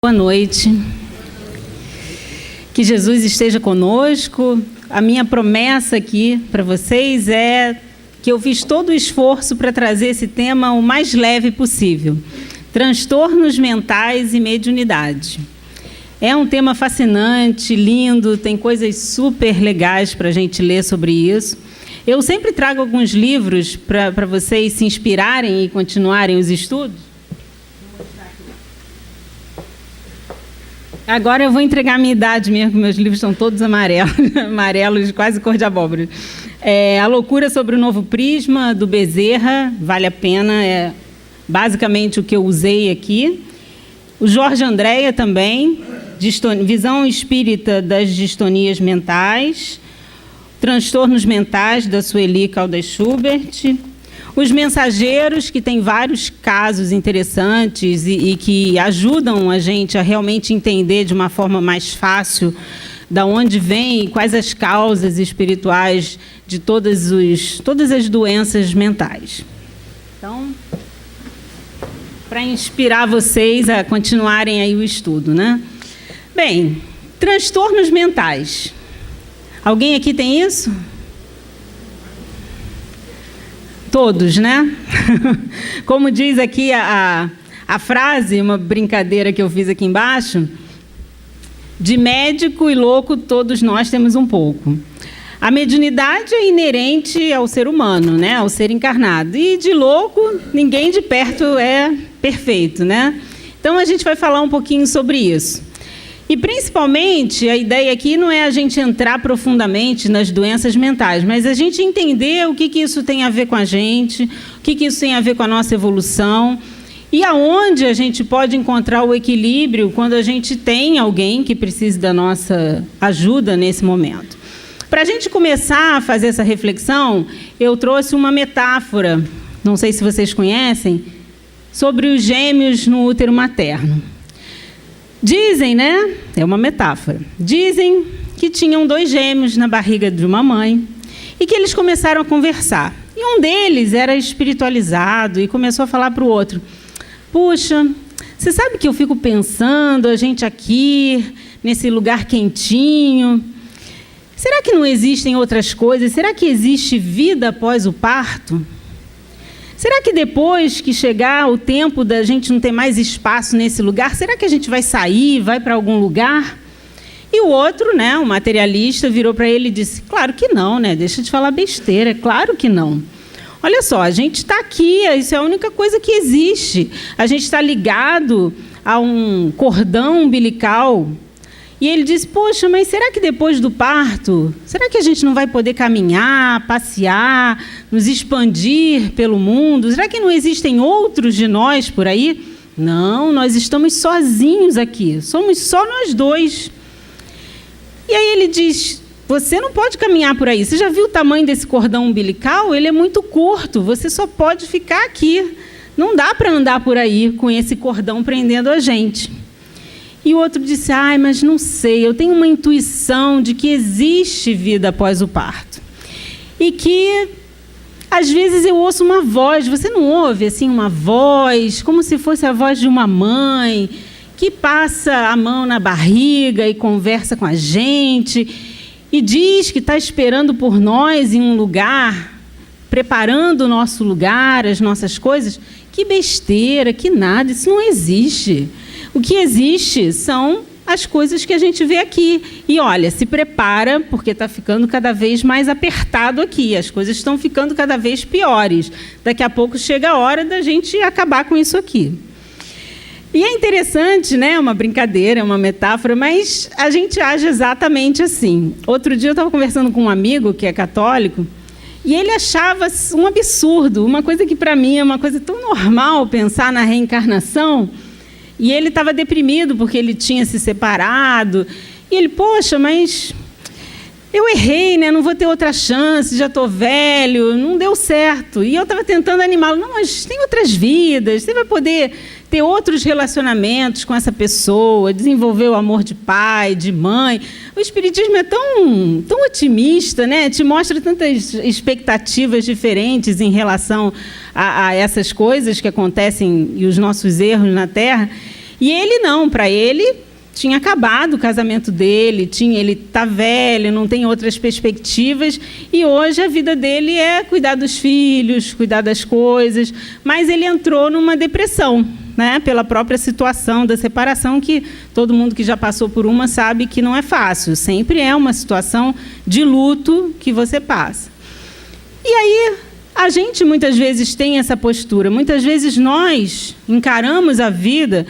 Boa noite. Que Jesus esteja conosco. A minha promessa aqui para vocês é que eu fiz todo o esforço para trazer esse tema o mais leve possível. Transtornos mentais e mediunidade. É um tema fascinante, lindo, tem coisas super legais para a gente ler sobre isso. Eu sempre trago alguns livros para vocês se inspirarem e continuarem os estudos. Agora eu vou entregar a minha idade mesmo, meus livros estão todos amarelos, amarelos, quase cor de abóbora. A Loucura sobre o Novo Prisma, do Bezerra, vale a pena, é basicamente o que eu usei aqui. O Jorge Andréa também, Visão Espírita das Distonias Mentais, Transtornos Mentais, da Sueli Caldas Schubert. Os Mensageiros, que tem vários casos interessantes e que ajudam a gente a realmente entender de uma forma mais fácil da onde vem e quais as causas espirituais de todas as doenças mentais. Então, para inspirar vocês a continuarem aí o estudo, né? Bem, transtornos mentais. Alguém aqui tem isso? Todos, né? Como diz aqui a frase, uma brincadeira que eu fiz aqui embaixo, de médico e louco todos nós temos um pouco. A mediunidade é inerente ao ser humano, né? Ao ser encarnado. E de louco, ninguém de perto é perfeito, né? Então a gente vai falar um pouquinho sobre isso. E, principalmente, a ideia aqui não é a gente entrar profundamente nas doenças mentais, mas a gente entender o que isso tem a ver com a gente, o que isso tem a ver com a nossa evolução e aonde a gente pode encontrar o equilíbrio quando a gente tem alguém que precise da nossa ajuda nesse momento. Para a gente começar a fazer essa reflexão, eu trouxe uma metáfora, não sei se vocês conhecem, sobre os gêmeos no útero materno. Dizem, né? É uma metáfora. Dizem que tinham 2 gêmeos na barriga de uma mãe e que eles começaram a conversar. E um deles era espiritualizado e começou a falar para o outro: puxa, você sabe que eu fico pensando, a gente aqui, nesse lugar quentinho, será que não existem outras coisas? Será que existe vida após o parto? Será que depois que chegar o tempo da gente não ter mais espaço nesse lugar, será que a gente vai sair, vai para algum lugar? E o outro, né, o materialista, virou para ele e disse: claro que não, né? Deixa de falar besteira, claro que não. Olha só, a gente está aqui, isso é a única coisa que existe. A gente está ligado a um cordão umbilical. E ele disse: poxa, mas será que depois do parto, será que a gente não vai poder caminhar, passear, nos expandir pelo mundo? Será que não existem outros de nós por aí? Não, nós estamos sozinhos aqui, somos só nós 2. E aí ele diz: você não pode caminhar por aí. Você já viu o tamanho desse cordão umbilical? Ele é muito curto, você só pode ficar aqui. Não dá para andar por aí com esse cordão prendendo a gente. E o outro disse: ai, mas não sei, eu tenho uma intuição de que existe vida após o parto. E que, às vezes, eu ouço uma voz. Você não ouve, assim, uma voz, como se fosse a voz de uma mãe, que passa a mão na barriga e conversa com a gente, e diz que está esperando por nós em um lugar, preparando o nosso lugar, as nossas coisas. Que besteira, que nada, isso não existe. O que existe são as coisas que a gente vê aqui. E, olha, se prepara, porque está ficando cada vez mais apertado aqui. As coisas estão ficando cada vez piores. Daqui a pouco chega a hora da gente acabar com isso aqui. E é interessante, né? Uma brincadeira, uma metáfora, mas a gente age exatamente assim. Outro dia eu estava conversando com um amigo que é católico, e ele achava um absurdo, uma coisa que para mim é uma coisa tão normal, pensar na reencarnação. E ele estava deprimido porque ele tinha se separado. E ele: poxa, mas eu errei, né? Não vou ter outra chance, já estou velho, não deu certo. E eu estava tentando animá-lo: não, mas tem outras vidas, você vai poder ter outros relacionamentos com essa pessoa, desenvolver o amor de pai, de mãe. O Espiritismo é tão otimista, né? Te mostra tantas expectativas diferentes em relação a essas coisas que acontecem e os nossos erros na Terra. E ele não, para ele tinha acabado o casamento dele, ele está velho, não tem outras perspectivas, e hoje a vida dele é cuidar dos filhos, cuidar das coisas, mas ele entrou numa depressão, né, pela própria situação da separação, que todo mundo que já passou por uma sabe que não é fácil, sempre é uma situação de luto que você passa. E aí, a gente muitas vezes tem essa postura, muitas vezes nós encaramos a vida,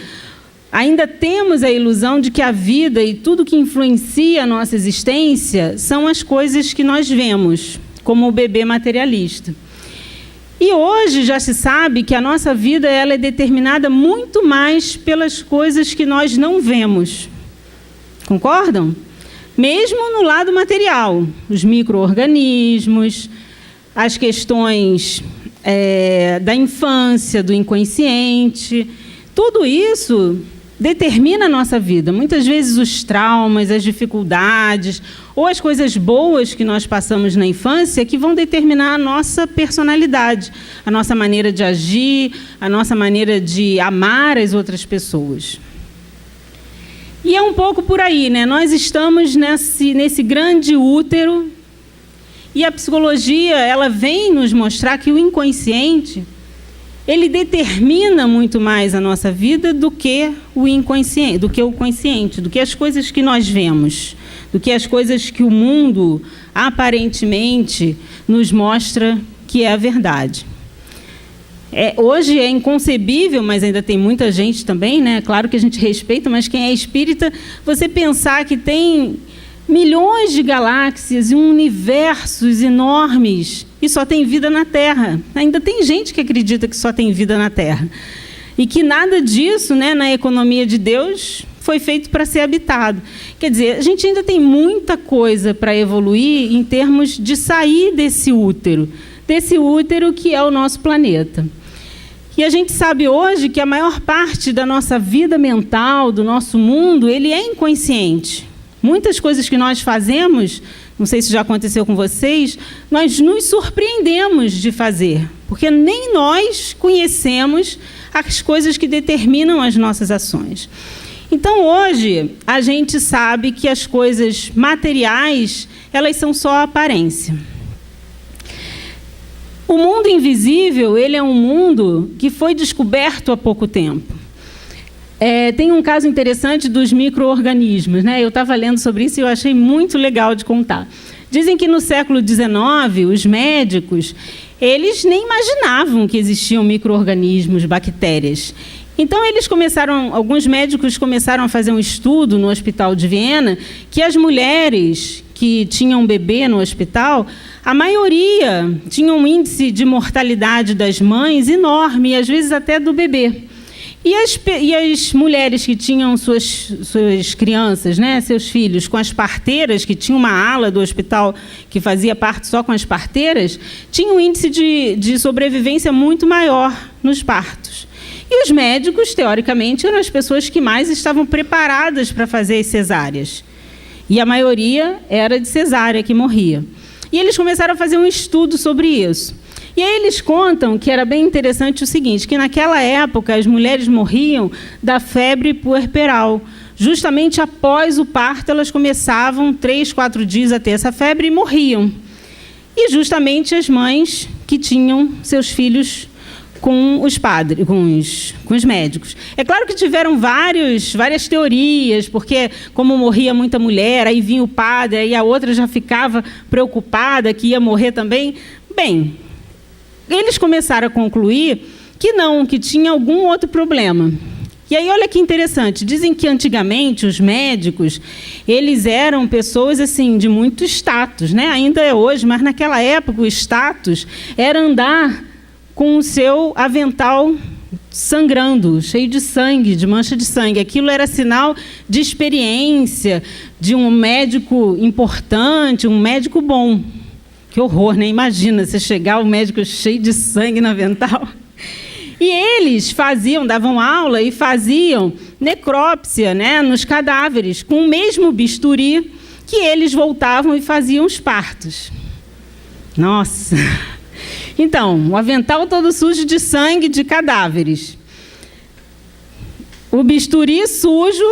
ainda temos a ilusão de que a vida e tudo que influencia a nossa existência são as coisas que nós vemos, como o bebê materialista. E hoje já se sabe que a nossa vida ela é determinada muito mais pelas coisas que nós não vemos. Concordam? Mesmo no lado material, os micro-organismos, as questões da infância, do inconsciente, tudo isso determina a nossa vida. Muitas vezes os traumas, as dificuldades ou as coisas boas que nós passamos na infância que vão determinar a nossa personalidade, a nossa maneira de agir, a nossa maneira de amar as outras pessoas. E é um pouco por aí, né? Nós estamos nesse grande útero e a psicologia ela vem nos mostrar que o inconsciente ele determina muito mais a nossa vida do que o inconsciente, do que o consciente, do que as coisas que nós vemos, do que as coisas que o mundo aparentemente nos mostra que é a verdade. Hoje é inconcebível, mas ainda tem muita gente também, né? Claro que a gente respeita, mas quem é espírita, você pensar que tem milhões de galáxias e universos enormes e só tem vida na Terra. Ainda tem gente que acredita que só tem vida na Terra. E que nada disso, né, na economia de Deus, foi feito para ser habitado. Quer dizer, a gente ainda tem muita coisa para evoluir em termos de sair desse útero que é o nosso planeta. E a gente sabe hoje que a maior parte da nossa vida mental, do nosso mundo, ele é inconsciente. Muitas coisas que nós fazemos, não sei se já aconteceu com vocês, nós nos surpreendemos de fazer, porque nem nós conhecemos as coisas que determinam as nossas ações. Então, hoje, a gente sabe que as coisas materiais, elas são só aparência. O mundo invisível, ele é um mundo que foi descoberto há pouco tempo. Tem um caso interessante dos micro-organismos, né? Eu estava lendo sobre isso e eu achei muito legal de contar. Dizem que no século XIX, os médicos, eles nem imaginavam que existiam micro-organismos, bactérias. Então, alguns médicos começaram a fazer um estudo no Hospital de Viena, que as mulheres que tinham bebê no hospital, a maioria tinha um índice de mortalidade das mães enorme, e às vezes até do bebê. E as mulheres que tinham suas crianças, né, seus filhos, com as parteiras, que tinha uma ala do hospital que fazia parte só com as parteiras, tinham um índice de sobrevivência muito maior nos partos. E os médicos, teoricamente, eram as pessoas que mais estavam preparadas para fazer as cesáreas. E a maioria era de cesárea que morria. E eles começaram a fazer um estudo sobre isso. E aí eles contam que era bem interessante o seguinte, que naquela época as mulheres morriam da febre puerperal. Justamente após o parto, elas começavam 3, 4 dias a ter essa febre e morriam. E justamente as mães que tinham seus filhos com os padres, com os médicos. É claro que tiveram várias teorias, porque como morria muita mulher, aí vinha o padre, aí a outra já ficava preocupada que ia morrer também. Bem, eles começaram a concluir que não, que tinha algum outro problema. E aí, olha que interessante, dizem que antigamente os médicos, eles eram pessoas assim, de muito status, né? Ainda é hoje, mas naquela época o status era andar com o seu avental sangrando, cheio de sangue, de mancha de sangue. Aquilo era sinal de experiência, de um médico importante, um médico bom. Que horror, né? Imagina, você chegar, o médico cheio de sangue no avental. E eles davam aula e faziam necrópsia, né, nos cadáveres, com o mesmo bisturi que eles voltavam e faziam os partos. Nossa! Então, o avental todo sujo de sangue de cadáveres. o bisturi sujo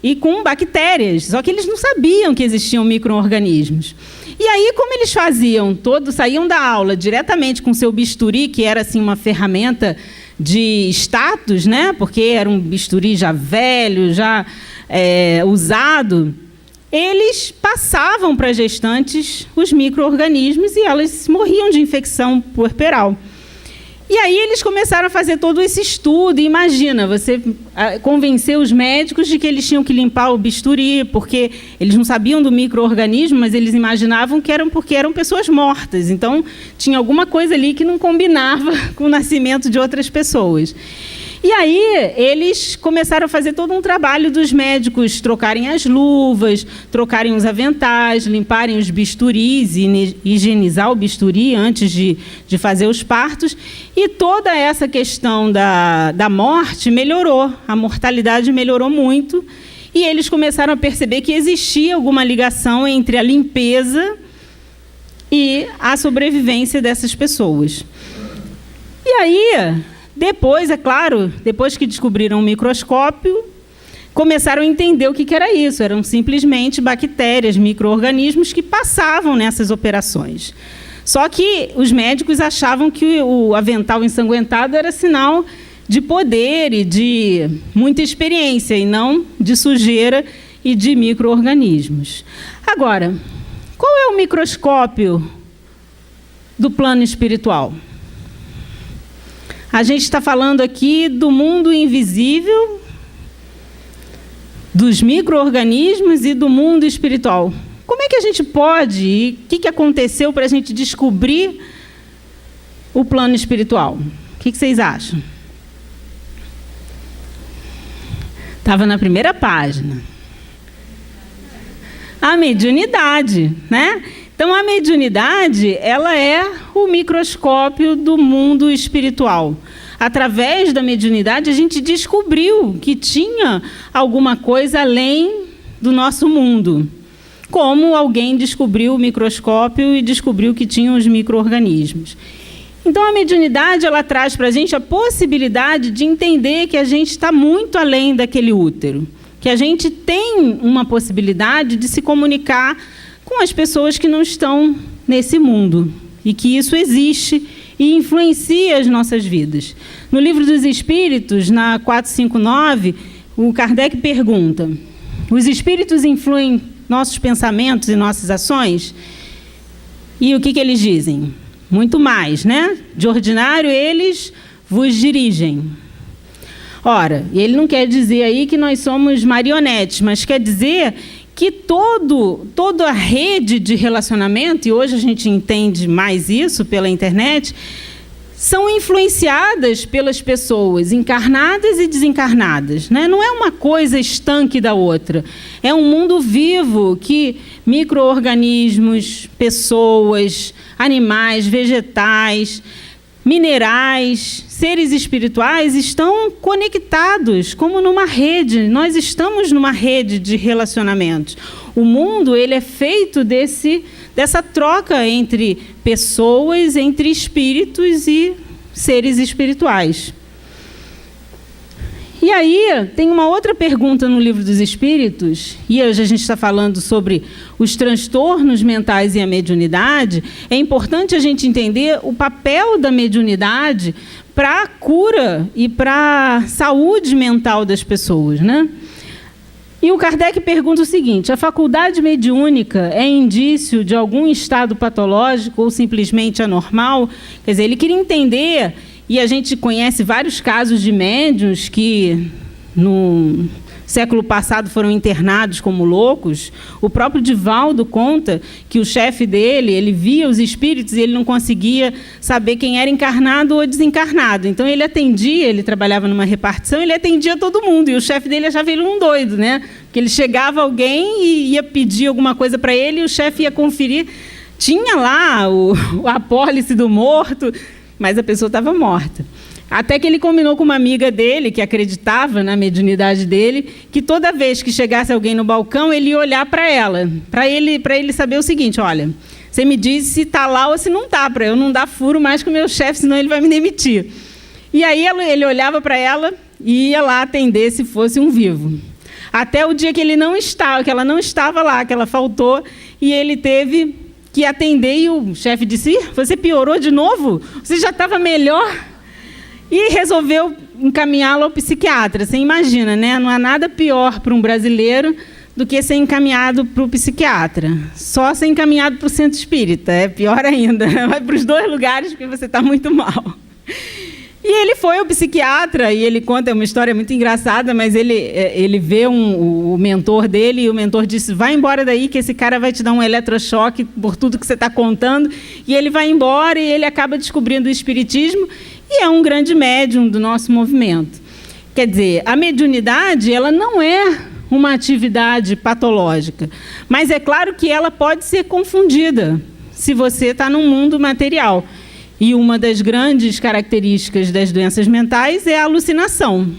e com bactérias. Só que eles não sabiam que existiam micro-organismos. E aí, como eles faziam? Todos saíam da aula diretamente com seu bisturi, que era assim uma ferramenta de status, né? Porque era um bisturi já velho, já usado. Eles passavam para as gestantes os micro-organismos e elas morriam de infecção puerperal. E aí eles começaram a fazer todo esse estudo. E imagina, você convencer os médicos de que eles tinham que limpar o bisturi, porque eles não sabiam do micro-organismo, mas eles imaginavam que porque eram pessoas mortas. Então, tinha alguma coisa ali que não combinava com o nascimento de outras pessoas. E aí, eles começaram a fazer todo um trabalho dos médicos trocarem as luvas, trocarem os aventais, limparem os bisturis e higienizar o bisturi antes de fazer os partos. E toda essa questão da morte melhorou, a mortalidade melhorou muito. E eles começaram a perceber que existia alguma ligação entre a limpeza e a sobrevivência dessas pessoas. E aí, depois, é claro, depois que descobriram o microscópio, começaram a entender o que era isso. Eram simplesmente bactérias, micro-organismos que passavam nessas operações. Só que os médicos achavam que o avental ensanguentado era sinal de poder e de muita experiência, e não de sujeira e de micro-organismos. Agora, qual é o microscópio do plano espiritual? A gente está falando aqui do mundo invisível, dos micro-organismos e do mundo espiritual. Como é que a gente pode, e o que aconteceu para a gente descobrir o plano espiritual? O que vocês acham? Estava na primeira página. A mediunidade, né? Então, a mediunidade, ela é o microscópio do mundo espiritual. Através da mediunidade, a gente descobriu que tinha alguma coisa além do nosso mundo. Como alguém descobriu o microscópio e descobriu que tinham os micro-organismos. Então, a mediunidade, ela traz para a gente a possibilidade de entender que a gente está muito além daquele útero. Que a gente tem uma possibilidade de se comunicar com as pessoas que não estão nesse mundo, e que isso existe e influencia as nossas vidas. No Livro dos Espíritos, na 459, o Kardec pergunta: os espíritos influem nossos pensamentos e nossas ações? E o que eles dizem? Muito mais, né? De ordinário, eles vos dirigem. Ora, ele não quer dizer aí que nós somos marionetes, mas quer dizer que toda a rede de relacionamento, e hoje a gente entende mais isso pela internet, são influenciadas pelas pessoas encarnadas e desencarnadas, né? Não é uma coisa estanque da outra. É um mundo vivo que micro-organismos, pessoas, animais, vegetais, minerais, seres espirituais estão conectados como numa rede. Nós estamos numa rede de relacionamentos. O mundo, ele é feito dessa troca entre pessoas, entre espíritos e seres espirituais. E aí, tem uma outra pergunta no Livro dos Espíritos, e hoje a gente está falando sobre os transtornos mentais e a mediunidade. É importante a gente entender o papel da mediunidade para a cura e para a saúde mental das pessoas, né? E o Kardec pergunta o seguinte: a faculdade mediúnica é indício de algum estado patológico ou simplesmente anormal? Quer dizer, ele queria entender. E a gente conhece vários casos de médiuns que, no século passado, foram internados como loucos. O próprio Divaldo conta que o chefe dele, ele via os espíritos e ele não conseguia saber quem era encarnado ou desencarnado. Então, ele trabalhava numa repartição, ele atendia todo mundo. E o chefe dele achava ele um doido, né? Porque ele chegava alguém e ia pedir alguma coisa para ele e o chefe ia conferir. Tinha lá a apólice do morto, mas a pessoa estava morta. Até que ele combinou com uma amiga dele, que acreditava na mediunidade dele, que toda vez que chegasse alguém no balcão, ele ia olhar para ela, para ele saber o seguinte: olha, você me diz se está lá ou se não está, para eu não dar furo mais com o meu chefe, senão ele vai me demitir. E aí ele olhava para ela e ia lá atender se fosse um vivo. Até o dia que ele não estava, que ela não estava lá, que ela faltou, e ele teve que atender, e o chefe disse: você piorou de novo? Você já estava melhor? E resolveu encaminhá-lo ao psiquiatra. Você imagina, né? Não há nada pior para um brasileiro do que ser encaminhado para o psiquiatra. Só ser encaminhado para o centro espírita, é pior ainda. Vai para os dois lugares porque você está muito mal. E ele foi ao psiquiatra, e ele conta uma história muito engraçada, mas ele vê o mentor dele, e o mentor disse: vai embora daí, que esse cara vai te dar um eletrochoque por tudo que você está contando. E ele vai embora, e ele acaba descobrindo o espiritismo, e é um grande médium do nosso movimento. Quer dizer, a mediunidade, ela não é uma atividade patológica, mas é claro que ela pode ser confundida se você está num mundo material. E uma das grandes características das doenças mentais é a alucinação.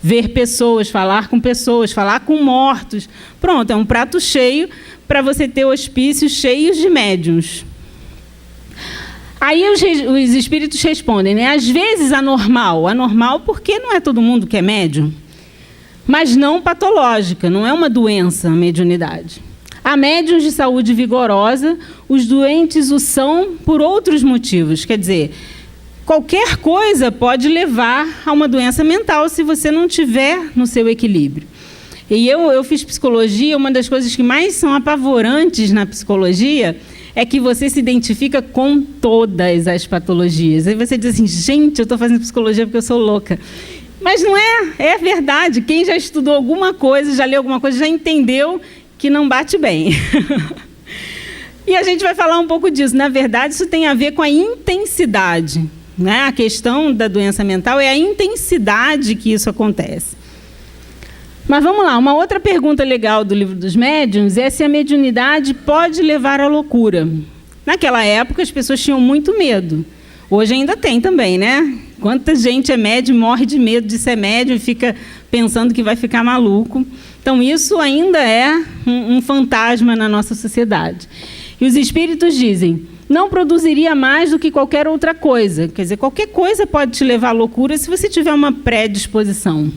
Ver pessoas, falar com mortos. Pronto, é um prato cheio para você ter hospícios cheios de médiuns. Aí os espíritos respondem, né? Às vezes anormal porque não é todo mundo que é médium, mas não patológica, não é uma doença a mediunidade. Há médiuns de saúde vigorosa, os doentes o são por outros motivos. Quer dizer, qualquer coisa pode levar a uma doença mental se você não tiver no seu equilíbrio. E eu fiz psicologia, uma das coisas que mais são apavorantes na psicologia é que você se identifica com todas as patologias. Aí você diz assim: gente, eu estou fazendo psicologia porque eu sou louca. Mas não é, é verdade. Quem já estudou alguma coisa, já leu alguma coisa, já entendeu que não bate bem. E a gente vai falar um pouco disso. Na verdade, isso tem a ver com a intensidade, né? A questão da doença mental é a intensidade que isso acontece. Mas vamos lá, uma outra pergunta legal do Livro dos Médiuns é se a mediunidade pode levar à loucura. Naquela época, as pessoas tinham muito medo. Hoje ainda tem também, né? Quanta gente é médium, morre de medo de ser médium e fica pensando que vai ficar maluco. Então, isso ainda é um fantasma na nossa sociedade. E os espíritos dizem: não produziria mais do que qualquer outra coisa. Quer dizer, qualquer coisa pode te levar à loucura se você tiver uma predisposição.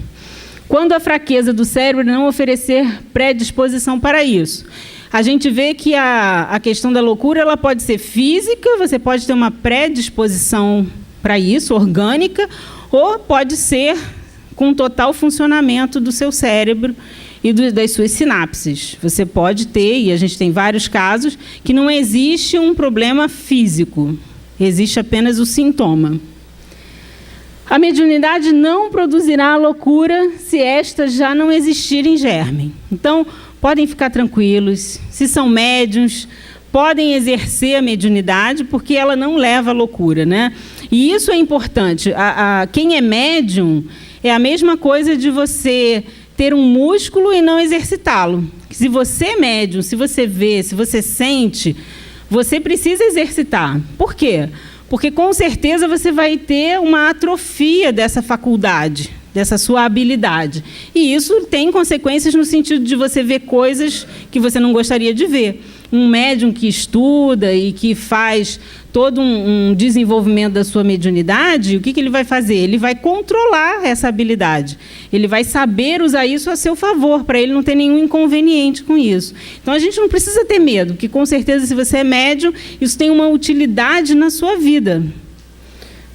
Quando a fraqueza do cérebro não oferecer predisposição para isso. A gente vê que a questão da loucura ela pode ser física, você pode ter uma predisposição para isso, orgânica, ou pode ser com total funcionamento do seu cérebro e das suas sinapses. Você pode ter, e a gente tem vários casos, que não existe um problema físico, existe apenas o sintoma. A mediunidade não produzirá a loucura se esta já não existir em germe. Então, podem ficar tranquilos, se são médiuns, podem exercer a mediunidade, porque ela não leva à loucura, né? E isso é importante. Quem é médium é a mesma coisa de você ter um músculo e não exercitá-lo. Se você é médium, se você vê, se você sente, você precisa exercitar. Por quê? Porque com certeza você vai ter uma atrofia dessa faculdade, dessa sua habilidade. E isso tem consequências no sentido de você ver coisas que você não gostaria de ver. Um médium que estuda e que faz todo um desenvolvimento da sua mediunidade, o que ele vai fazer? Ele vai controlar essa habilidade. Ele vai saber usar isso a seu favor, para ele não ter nenhum inconveniente com isso. Então, a gente não precisa ter medo, porque, com certeza, se você é médium, isso tem uma utilidade na sua vida.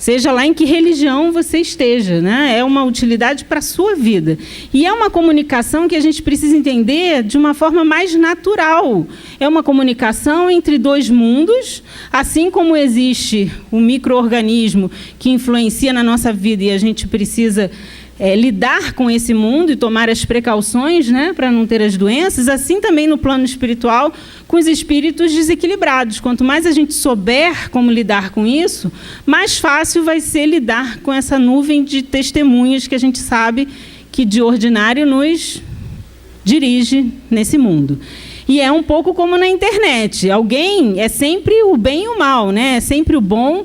Seja lá em que religião você esteja, né? É uma utilidade para a sua vida. E é uma comunicação que a gente precisa entender de uma forma mais natural. É uma comunicação entre dois mundos, assim como existe o micro-organismo que influencia na nossa vida e a gente precisa lidar com esse mundo e tomar as precauções, né, para não ter as doenças, assim também no plano espiritual, com os espíritos desequilibrados. Quanto mais a gente souber como lidar com isso, mais fácil vai ser lidar com essa nuvem de testemunhas que a gente sabe que, de ordinário, nos dirige nesse mundo. E é um pouco como na internet. Alguém é sempre o bem e o mal, né? É sempre o bom,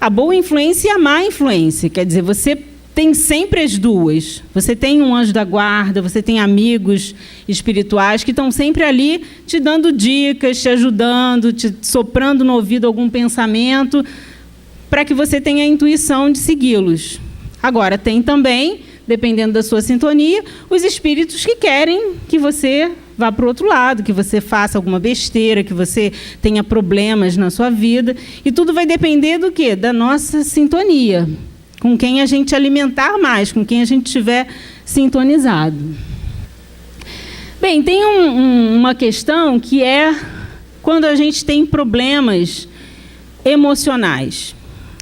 a boa influência e a má influência. Quer dizer, você tem sempre as duas. Você tem um anjo da guarda, você tem amigos espirituais que estão sempre ali te dando dicas, te ajudando, te soprando no ouvido algum pensamento, para que você tenha a intuição de segui-los. Agora, tem também, dependendo da sua sintonia, os espíritos que querem que você vá para o outro lado, que você faça alguma besteira, que você tenha problemas na sua vida. E tudo vai depender do quê? Da nossa sintonia. Com quem a gente alimentar mais, com quem a gente estiver sintonizado. Bem, tem uma questão que é quando a gente tem problemas emocionais.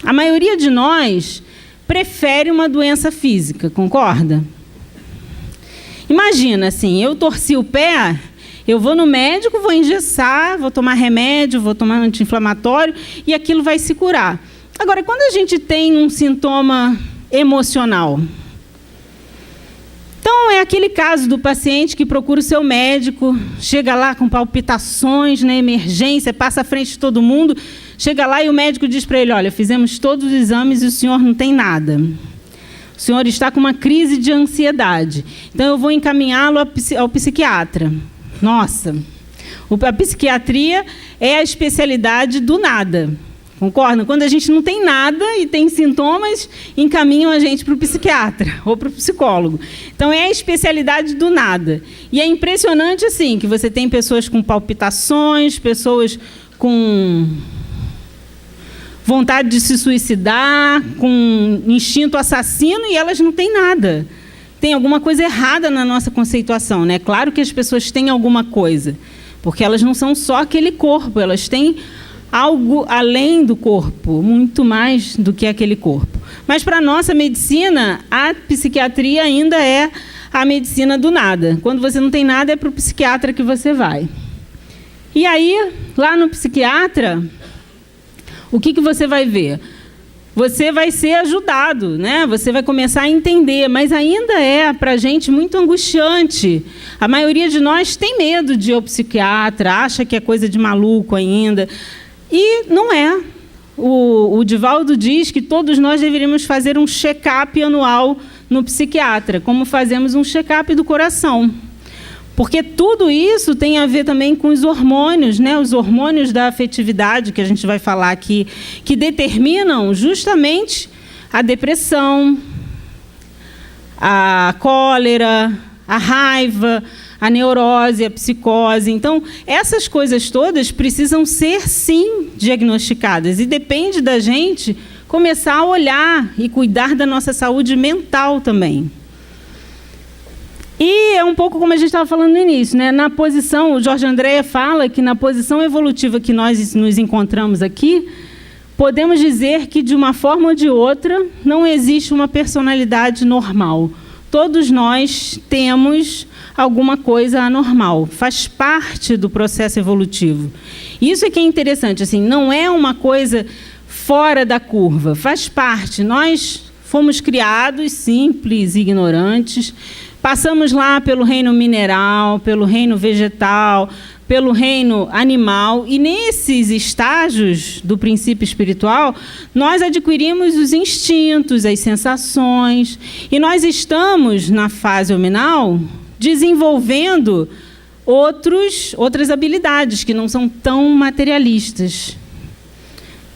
A maioria de nós prefere uma doença física, concorda? Imagina, assim, eu torci o pé, eu vou no médico, vou engessar, vou tomar remédio, vou tomar anti-inflamatório e aquilo vai se curar. Agora, quando a gente tem um sintoma emocional, então é aquele caso do paciente que procura o seu médico, chega lá com palpitações na emergência, passa à frente de todo mundo, chega lá e o médico diz para ele, olha, fizemos todos os exames e o senhor não tem nada. O senhor está com uma crise de ansiedade. Então, eu vou encaminhá-lo ao psiquiatra. Nossa, a psiquiatria é a especialidade do nada. Concordam? Quando a gente não tem nada e tem sintomas, encaminham a gente para o psiquiatra ou para o psicólogo. Então, é a especialidade do nada. E é impressionante, assim, que você tem pessoas com palpitações, pessoas com vontade de se suicidar, com instinto assassino, e elas não têm nada. Tem alguma coisa errada na nossa conceituação, né? Claro que as pessoas têm alguma coisa, porque elas não são só aquele corpo, elas têm algo além do corpo, muito mais do que aquele corpo. Mas para a nossa medicina, a psiquiatria ainda é a medicina do nada. Quando você não tem nada, é para o psiquiatra que você vai. E aí, lá no psiquiatra, o que você vai ver? Você vai ser ajudado, né? Você vai começar a entender, mas ainda é, para a gente, muito angustiante. A maioria de nós tem medo de ir ao psiquiatra, acha que é coisa de maluco ainda. E não é. O Divaldo diz que todos nós deveríamos fazer um check-up anual no psiquiatra, como fazemos um check-up do coração. Porque tudo isso tem a ver também com os hormônios, né? Os hormônios da afetividade, que a gente vai falar aqui, que determinam justamente a depressão, a cólera, a raiva, a neurose, a psicose. Então, essas coisas todas precisam ser, sim, diagnosticadas. E depende da gente começar a olhar e cuidar da nossa saúde mental também. E é um pouco como a gente estava falando no início, né? Na posição, o Jorge Andréa fala que na posição evolutiva que nós nos encontramos aqui, podemos dizer que, de uma forma ou de outra, não existe uma personalidade normal. Todos nós temos alguma coisa anormal, faz parte do processo evolutivo. Isso é que é interessante, assim, não é uma coisa fora da curva, faz parte. Nós fomos criados simples, ignorantes, passamos lá pelo reino mineral, pelo reino vegetal, pelo reino animal, e nesses estágios do princípio espiritual, nós adquirimos os instintos, as sensações, e nós estamos, na fase hominal, desenvolvendo outras habilidades que não são tão materialistas.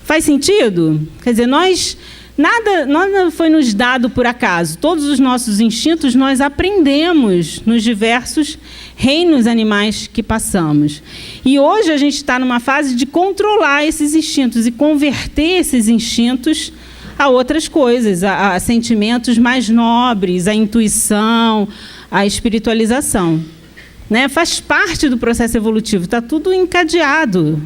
Faz sentido? Quer dizer, nada foi nos dado por acaso. Todos os nossos instintos nós aprendemos nos diversos reinos animais que passamos. E hoje a gente está numa fase de controlar esses instintos e converter esses instintos a outras coisas, a sentimentos mais nobres, a intuição, a espiritualização. Né? Faz parte do processo evolutivo, está tudo encadeado.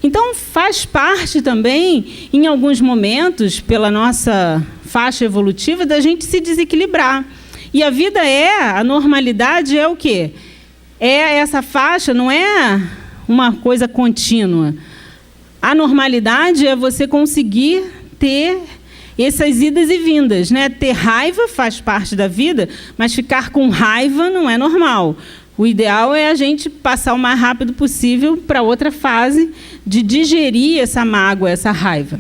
Então, faz parte também, em alguns momentos, pela nossa faixa evolutiva, da gente se desequilibrar. E a vida a normalidade é o quê? É essa faixa, não é uma coisa contínua. A normalidade é você conseguir ter essas idas e vindas, né? Ter raiva faz parte da vida, mas ficar com raiva não é normal. O ideal é a gente passar o mais rápido possível para outra fase de digerir essa mágoa, essa raiva.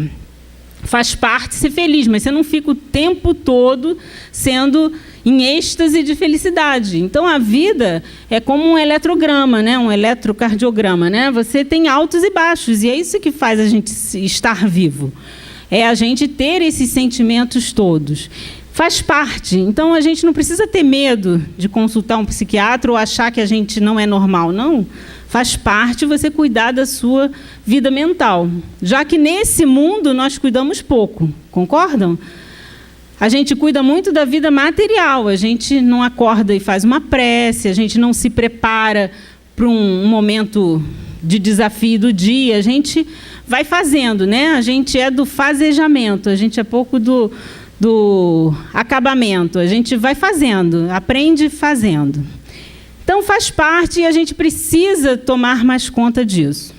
Faz parte ser feliz, mas você não fica o tempo todo sendo em êxtase de felicidade. Então, a vida é como um eletrograma, né? Um eletrocardiograma. Né? Você tem altos e baixos, e é isso que faz a gente estar vivo. é a gente ter esses sentimentos todos. Faz parte. Então, a gente não precisa ter medo de consultar um psiquiatra ou achar que a gente não é normal, não. Faz parte você cuidar da sua vida mental. Já que nesse mundo nós cuidamos pouco, concordam? A gente cuida muito da vida material, a gente não acorda e faz uma prece, a gente não se prepara para um momento de desafio do dia, a gente vai fazendo, né? A gente é do fazejamento, a gente é pouco do acabamento, a gente vai fazendo, aprende fazendo. Então faz parte e a gente precisa tomar mais conta disso.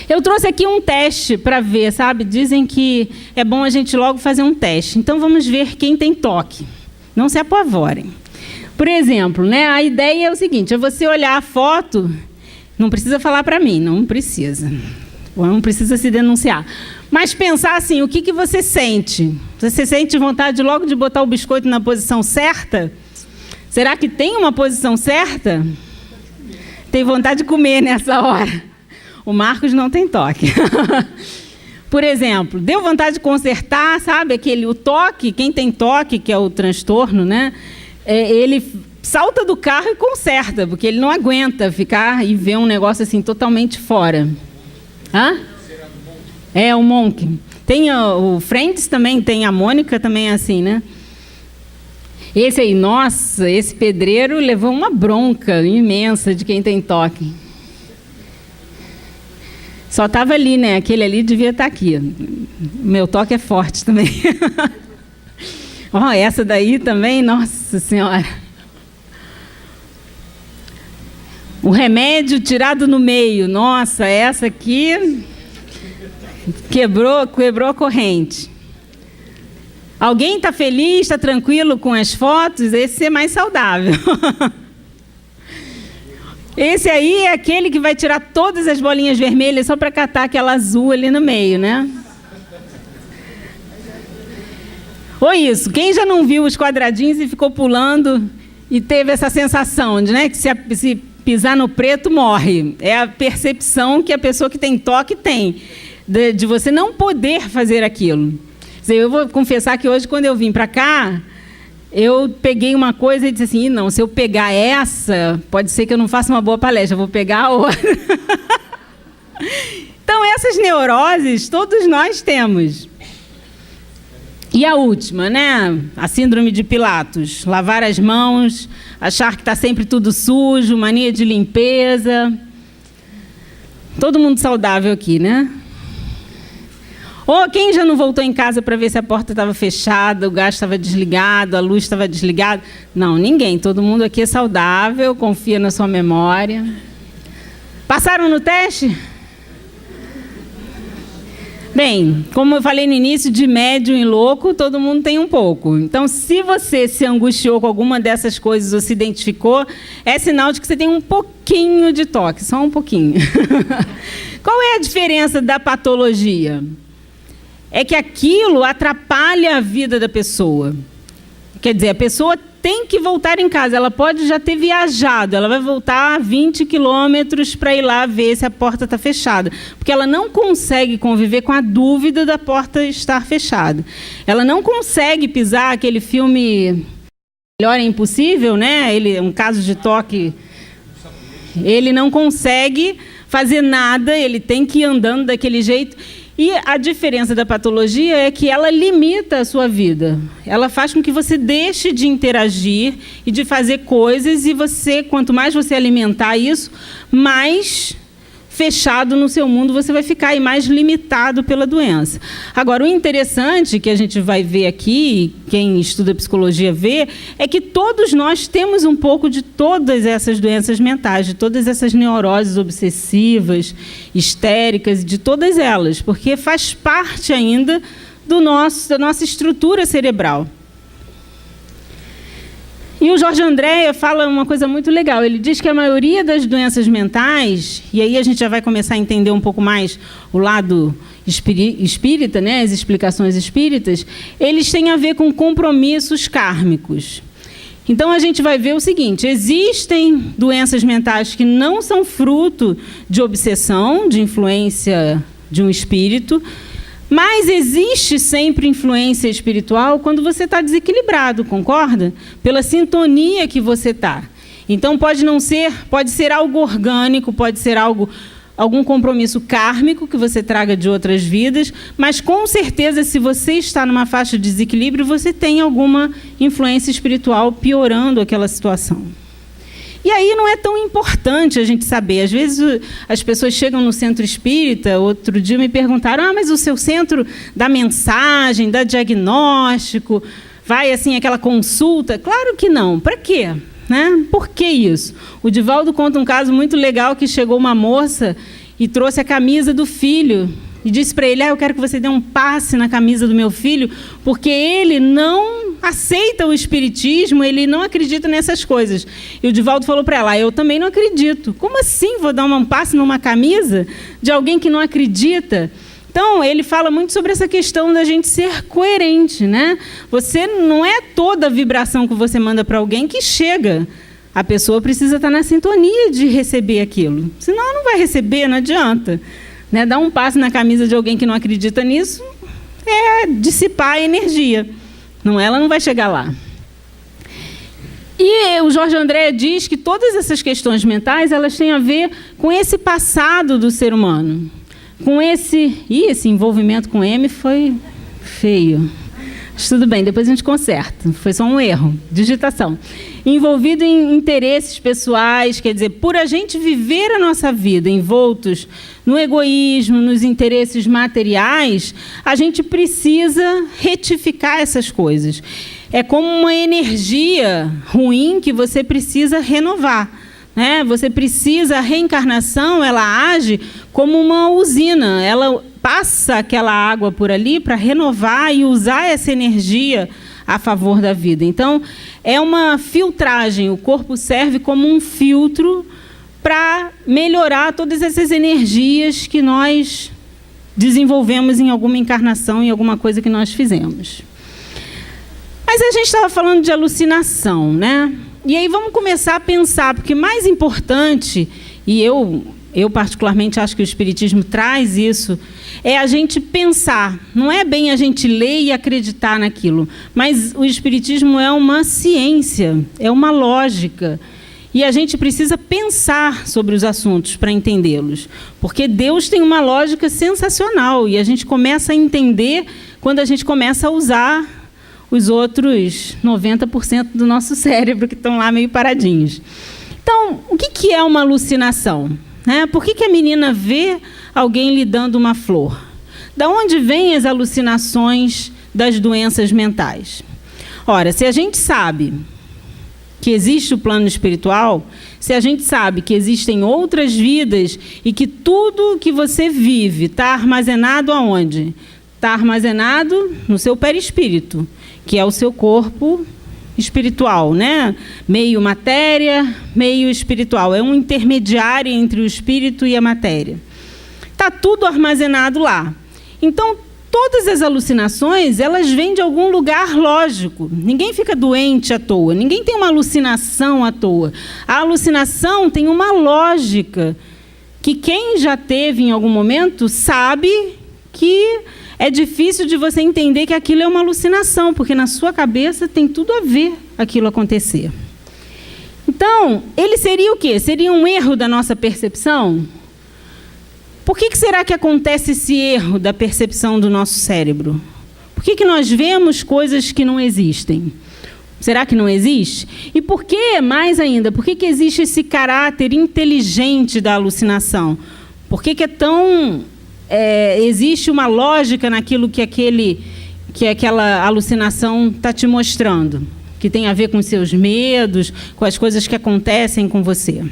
Eu trouxe aqui um teste para ver, sabe? Dizem que é bom a gente logo fazer um teste. Então, vamos ver quem tem toque. Não se apavorem. Por exemplo, né, a ideia é o seguinte, é você olhar a foto, não precisa falar para mim, não precisa. Não precisa se denunciar. Mas pensar assim, o que você sente? Você sente vontade logo de botar o biscoito na posição certa? Será que tem uma posição certa? Tem vontade de comer nessa hora. O Marcos não tem toque. Por exemplo, deu vontade de consertar, sabe? O toque, quem tem toque, que é o transtorno, né? Ele salta do carro e conserta, porque ele não aguenta ficar e ver um negócio assim totalmente fora. Hã? É, o Monk. Tem o Friends também, tem a Mônica também é assim, né? Esse aí, nossa, esse pedreiro levou uma bronca imensa de quem tem toque. Só estava ali, né? Aquele ali devia estar aqui. Meu toque é forte também. Oh, essa daí também, nossa Senhora. O remédio tirado no meio. Nossa, essa aqui quebrou a corrente. Alguém está feliz, está tranquilo com as fotos? Esse é mais saudável. Esse aí é aquele que vai tirar todas as bolinhas vermelhas só para catar aquela azul ali no meio, né? Ou isso, quem já não viu os quadradinhos e ficou pulando e teve essa sensação de, né, que se pisar no preto, morre. É a percepção que a pessoa que tem toque tem, de você não poder fazer aquilo. Eu vou confessar que hoje, quando eu vim para cá, eu peguei uma coisa e disse assim, não, se eu pegar essa, pode ser que eu não faça uma boa palestra, eu vou pegar a outra. Então, essas neuroses, todos nós temos. E a última, né? A síndrome de Pilatos. Lavar as mãos, achar que está sempre tudo sujo, mania de limpeza. Todo mundo saudável aqui, né? Ou quem já não voltou em casa para ver se a porta estava fechada, o gás estava desligado, a luz estava desligada? Não, ninguém. Todo mundo aqui é saudável, confia na sua memória. Passaram no teste? Bem, como eu falei no início, de médium e louco, todo mundo tem um pouco. Então, se você se angustiou com alguma dessas coisas ou se identificou, é sinal de que você tem um pouquinho de toque, só um pouquinho. Qual é a diferença da patologia? É que aquilo atrapalha a vida da pessoa. Quer dizer, a pessoa tem que voltar em casa. Ela pode já ter viajado, ela vai voltar 20 quilômetros para ir lá ver se a porta está fechada. Porque ela não consegue conviver com a dúvida da porta estar fechada. Ela não consegue pisar aquele filme Melhor é Impossível, né? Um caso de toque. Ele não consegue fazer nada, ele tem que ir andando daquele jeito. E a diferença da patologia é que ela limita a sua vida. Ela faz com que você deixe de interagir e de fazer coisas, e você, quanto mais você alimentar isso, mais fechado no seu mundo você vai ficar e mais limitado pela doença. Agora, o interessante que a gente vai ver aqui, quem estuda psicologia vê, é que todos nós temos um pouco de todas essas doenças mentais, de todas essas neuroses obsessivas, histéricas, de todas elas, porque faz parte ainda da nossa estrutura cerebral. E o Jorge Andréa fala uma coisa muito legal. Ele diz que a maioria das doenças mentais, e aí a gente já vai começar a entender um pouco mais o lado espírita, né, as explicações espíritas, eles têm a ver com compromissos kármicos. Então, a gente vai ver o seguinte, existem doenças mentais que não são fruto de obsessão, de influência de um espírito, Mas existe sempre influência espiritual quando você está desequilibrado, concorda? Pela sintonia que você está. Então pode ser algo orgânico, pode ser algum compromisso kármico que você traga de outras vidas, mas com certeza, se você está numa faixa de desequilíbrio, você tem alguma influência espiritual piorando aquela situação. E aí não é tão importante a gente saber. Às vezes as pessoas chegam no centro espírita, outro dia me perguntaram, mas o seu centro dá mensagem, dá diagnóstico, vai assim aquela consulta? Claro que não. Para quê? Né? Por que isso? O Divaldo conta um caso muito legal que chegou uma moça e trouxe a camisa do filho e disse para ele, eu quero que você dê um passe na camisa do meu filho, porque ele não aceita o espiritismo, ele não acredita nessas coisas. E o Divaldo falou para ela, eu também não acredito. Como assim vou dar um passe numa camisa de alguém que não acredita? Então, ele fala muito sobre essa questão da gente ser coerente, né? Você não é toda a vibração que você manda para alguém que chega. A pessoa precisa estar na sintonia de receber aquilo. Senão, ela não vai receber, não adianta. Né? Dar um passe na camisa de alguém que não acredita nisso é dissipar a energia. Ela não vai chegar lá. E o Jorge André diz que todas essas questões mentais elas têm a ver com esse passado do ser humano. Com esse envolvimento com M foi feio. Mas tudo bem, depois a gente conserta. Foi só um erro, digitação. Envolvido em interesses pessoais, quer dizer, por a gente viver a nossa vida envoltos no egoísmo, nos interesses materiais, a gente precisa retificar essas coisas. É como uma energia ruim que você precisa renovar. Você precisa, a reencarnação, ela age como uma usina, ela passa aquela água por ali para renovar e usar essa energia a favor da vida. Então, é uma filtragem, o corpo serve como um filtro para melhorar todas essas energias que nós desenvolvemos em alguma encarnação, em alguma coisa que nós fizemos. Mas a gente estava falando de alucinação, né? E aí vamos começar a pensar, porque mais importante, e eu particularmente acho que o Espiritismo traz isso, é a gente pensar. Não é bem a gente ler e acreditar naquilo, mas o Espiritismo é uma ciência, é uma lógica. E a gente precisa pensar sobre os assuntos para entendê-los. Porque Deus tem uma lógica sensacional, e a gente começa a entender quando a gente começa a usar os outros 90% do nosso cérebro que estão lá meio paradinhos. Então, o que é uma alucinação? Por que a menina vê alguém lhe dando uma flor? Da onde vêm as alucinações das doenças mentais? Ora, se a gente sabe que existe o plano espiritual, se a gente sabe que existem outras vidas e que tudo que você vive está armazenado aonde? Está armazenado no seu perispírito, que é o seu corpo espiritual, né? Meio matéria, meio espiritual. É um intermediário entre o espírito e a matéria. Está tudo armazenado lá. Então, todas as alucinações, elas vêm de algum lugar lógico. Ninguém fica doente à toa. Ninguém tem uma alucinação à toa. A alucinação tem uma lógica que quem já teve em algum momento sabe que é difícil de você entender que aquilo é uma alucinação, porque na sua cabeça tem tudo a ver aquilo acontecer. Então, ele seria o quê? Seria um erro da nossa percepção? Por que será que acontece esse erro da percepção do nosso cérebro? Por que nós vemos coisas que não existem? Será que não existe? E por que, mais ainda, por que existe esse caráter inteligente da alucinação? Por que é tão... existe uma lógica naquilo que aquela alucinação está te mostrando, que tem a ver com os seus medos, com as coisas que acontecem com você.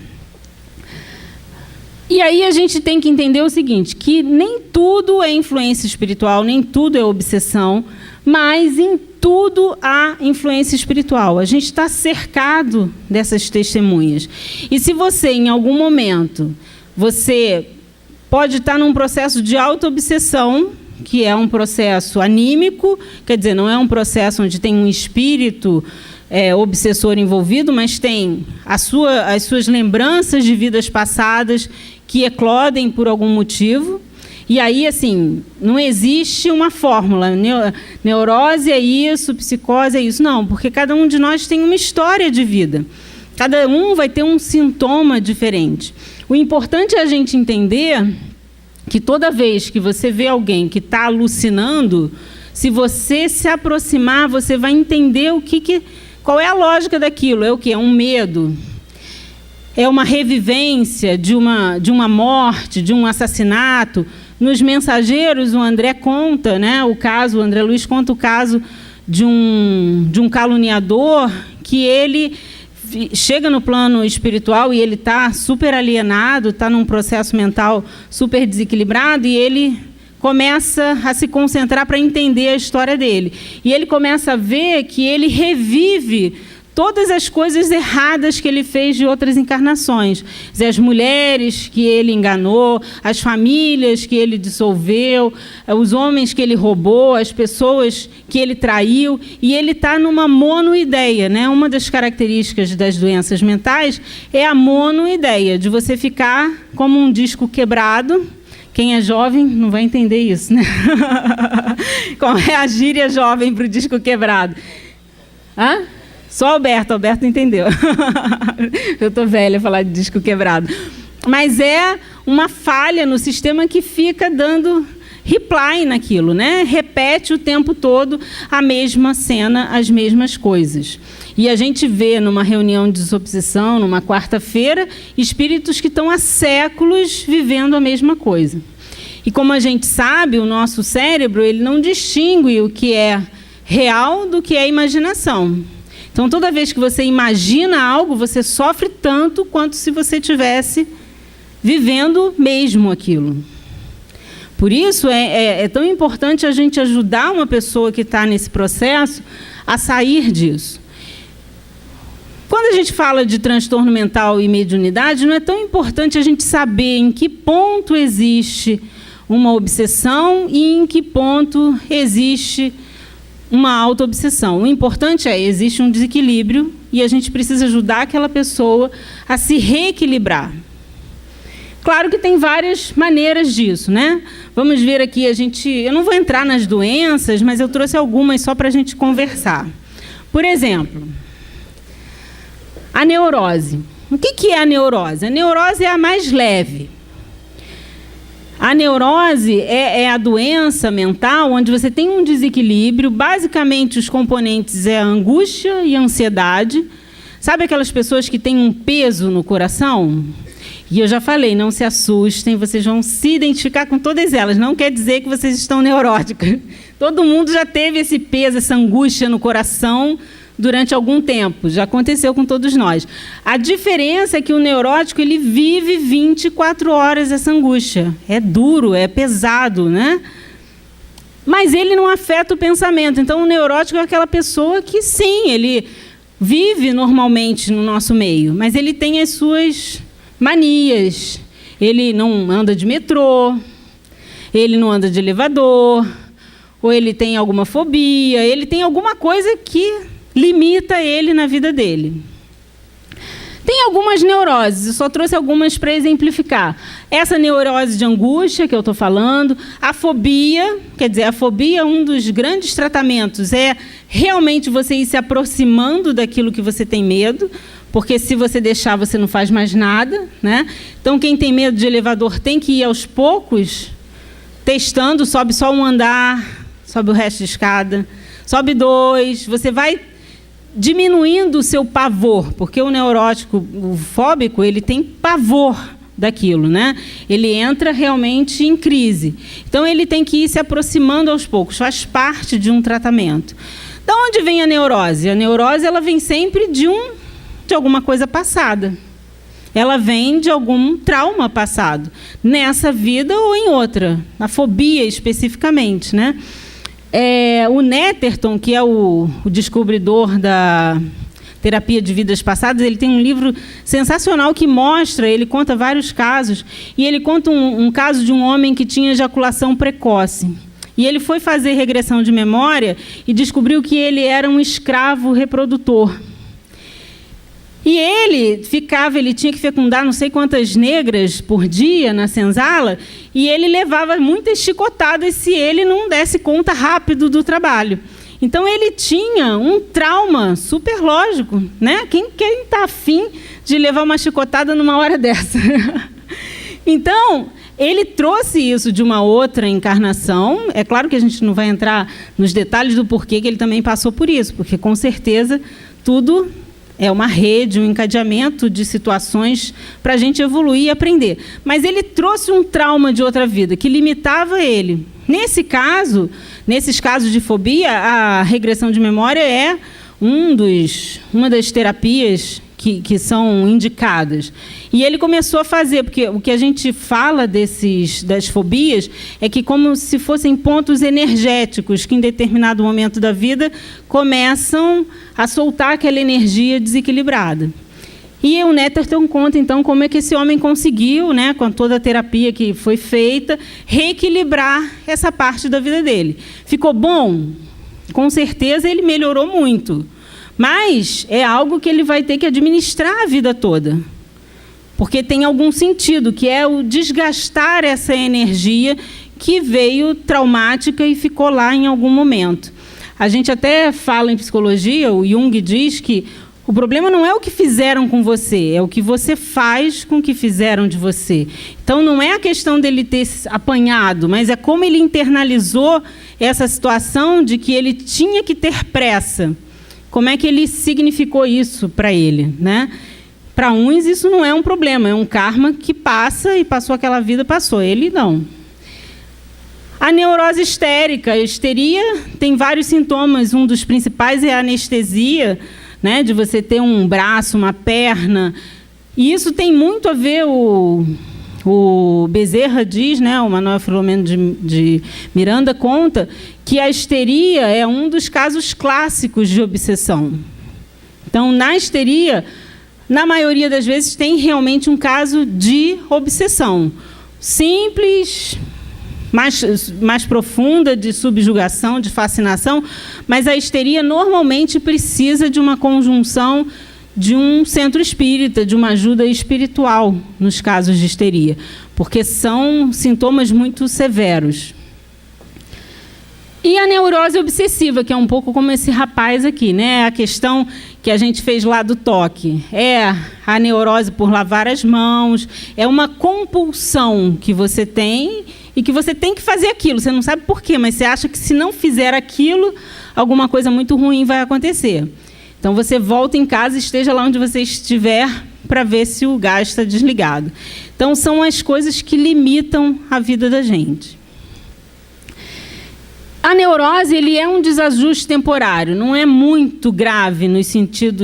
E aí a gente tem que entender o seguinte, que nem tudo é influência espiritual, nem tudo é obsessão, mas em tudo há influência espiritual. A gente está cercado dessas testemunhas. E se você, em algum momento, você pode estar num processo de autoobsessão, que é um processo anímico, quer dizer, não é um processo onde tem um espírito obsessor envolvido, mas tem as suas lembranças de vidas passadas que eclodem por algum motivo. E aí, assim, não existe uma fórmula. Neurose é isso, psicose é isso. Não, porque cada um de nós tem uma história de vida. Cada um vai ter um sintoma diferente. O importante é a gente entender que toda vez que você vê alguém que está alucinando, se você se aproximar, você vai entender qual é a lógica daquilo. É o quê? É um medo. É uma revivência de uma morte, de um assassinato. Nos Mensageiros, o André conta, né, o André Luiz conta o caso de um caluniador que ele chega no plano espiritual e ele está super alienado, está num processo mental super desequilibrado, e ele começa a se concentrar para entender a história dele. E ele começa a ver que ele revive todas as coisas erradas que ele fez de outras encarnações. As mulheres que ele enganou, as famílias que ele dissolveu, os homens que ele roubou, as pessoas que ele traiu, e ele está numa monoideia, né? Uma das características das doenças mentais é a monoideia, de você ficar como um disco quebrado. Quem é jovem não vai entender isso, né? Como é a gíria jovem para o disco quebrado? Hã? Só Alberto entendeu. Eu estou velha a falar de disco quebrado. Mas é uma falha no sistema que fica dando reply naquilo, né? Repete o tempo todo a mesma cena, as mesmas coisas. E a gente vê numa reunião de desobsessão, numa quarta-feira, espíritos que estão há séculos vivendo a mesma coisa. E como a gente sabe, o nosso cérebro ele não distingue o que é real do que é imaginação. Então, toda vez que você imagina algo, você sofre tanto quanto se você estivesse vivendo mesmo aquilo. Por isso, é tão importante a gente ajudar uma pessoa que está nesse processo a sair disso. Quando a gente fala de transtorno mental e mediunidade, não é tão importante a gente saber em que ponto existe uma obsessão e em que ponto existe uma auto-obsessão. O importante existe um desequilíbrio e a gente precisa ajudar aquela pessoa a se reequilibrar. Claro que tem várias maneiras disso, né? Vamos ver aqui, eu não vou entrar nas doenças, mas eu trouxe algumas só para a gente conversar. Por exemplo, a neurose. O que é a neurose? A neurose é a mais leve. A neurose é a doença mental onde você tem um desequilíbrio. Basicamente, os componentes é a angústia e a ansiedade. Sabe aquelas pessoas que têm um peso no coração? E eu já falei, não se assustem, vocês vão se identificar com todas elas. Não quer dizer que vocês estão neuróticas. Todo mundo já teve esse peso, essa angústia no coração durante algum tempo. Já aconteceu com todos nós. A diferença é que o neurótico ele vive 24 horas essa angústia. É duro, é pesado, né? Mas ele não afeta o pensamento. Então, o neurótico é aquela pessoa que, sim, ele vive normalmente no nosso meio, mas ele tem as suas manias. Ele não anda de metrô, ele não anda de elevador, ou ele tem alguma fobia, ele tem alguma coisa que limita ele na vida dele. Tem algumas neuroses, eu só trouxe algumas para exemplificar. Essa neurose de angústia que eu estou falando, a fobia, quer dizer, a fobia, um dos grandes tratamentos é realmente você ir se aproximando daquilo que você tem medo, porque se você deixar, você não faz mais nada, né? Então, quem tem medo de elevador tem que ir aos poucos, testando, sobe só um andar, sobe o resto de escada, sobe 2, você vai diminuindo o seu pavor, porque o neurótico, o fóbico, ele tem pavor daquilo, né? Ele entra realmente em crise. Então, ele tem que ir se aproximando aos poucos, faz parte de um tratamento. Da onde vem a neurose? A neurose ela vem sempre de alguma coisa passada. Ela vem de algum trauma passado, nessa vida ou em outra, a fobia especificamente, né? O Netterton, que é o descobridor da terapia de vidas passadas, ele tem um livro sensacional que mostra, ele conta vários casos, e ele conta um caso de um homem que tinha ejaculação precoce. E ele foi fazer regressão de memória e descobriu que ele era um escravo reprodutor. E ele tinha que fecundar não sei quantas negras por dia na senzala, e ele levava muitas chicotadas se ele não desse conta rápido do trabalho. Então, ele tinha um trauma super lógico, né? Quem está afim de levar uma chicotada numa hora dessa? Então, ele trouxe isso de uma outra encarnação. É claro que a gente não vai entrar nos detalhes do porquê que ele também passou por isso, porque, com certeza, tudo é uma rede, um encadeamento de situações para a gente evoluir e aprender. Mas ele trouxe um trauma de outra vida, que limitava ele. Nesses casos de fobia, a regressão de memória é uma das terapias que são indicadas. E ele começou a fazer, porque o que a gente fala das fobias é que como se fossem pontos energéticos que, em determinado momento da vida, começam a soltar aquela energia desequilibrada. E o Netterton conta, então, como é que esse homem conseguiu, né, com toda a terapia que foi feita, reequilibrar essa parte da vida dele. Ficou bom? Com certeza ele melhorou muito. Mas é algo que ele vai ter que administrar a vida toda. Porque tem algum sentido, que é o desgastar essa energia que veio traumática e ficou lá em algum momento. A gente até fala em psicologia, o Jung diz que o problema não é o que fizeram com você, é o que você faz com o que fizeram de você. Então, não é a questão dele ter apanhado, mas é como ele internalizou essa situação de que ele tinha que ter pressa. Como é que ele significou isso para ele, né? Para uns, isso não é um problema, é um karma que passa e passou aquela vida, passou. Ele não. A neurose histérica, a histeria tem vários sintomas. Um dos principais é a anestesia, né, de você ter um braço, uma perna. E isso tem muito a ver, o Bezerra diz, né, o Manuel Filomeno de Miranda conta, que a histeria é um dos casos clássicos de obsessão. Então, na histeria, na maioria das vezes, tem realmente um caso de obsessão. Simples, mais profunda, de subjugação, de fascinação, mas a histeria normalmente precisa de uma conjunção de um centro espírita, de uma ajuda espiritual nos casos de histeria, porque são sintomas muito severos. E a neurose obsessiva, que é um pouco como esse rapaz aqui, né? A questão que a gente fez lá do toque. É a neurose por lavar as mãos, é uma compulsão que você tem e que você tem que fazer aquilo. Você não sabe por quê, mas você acha que se não fizer aquilo, alguma coisa muito ruim vai acontecer. Então, você volta em casa e esteja lá onde você estiver para ver se o gás está desligado. Então, são as coisas que limitam a vida da gente. A neurose ele é um desajuste temporário, não é muito grave no sentido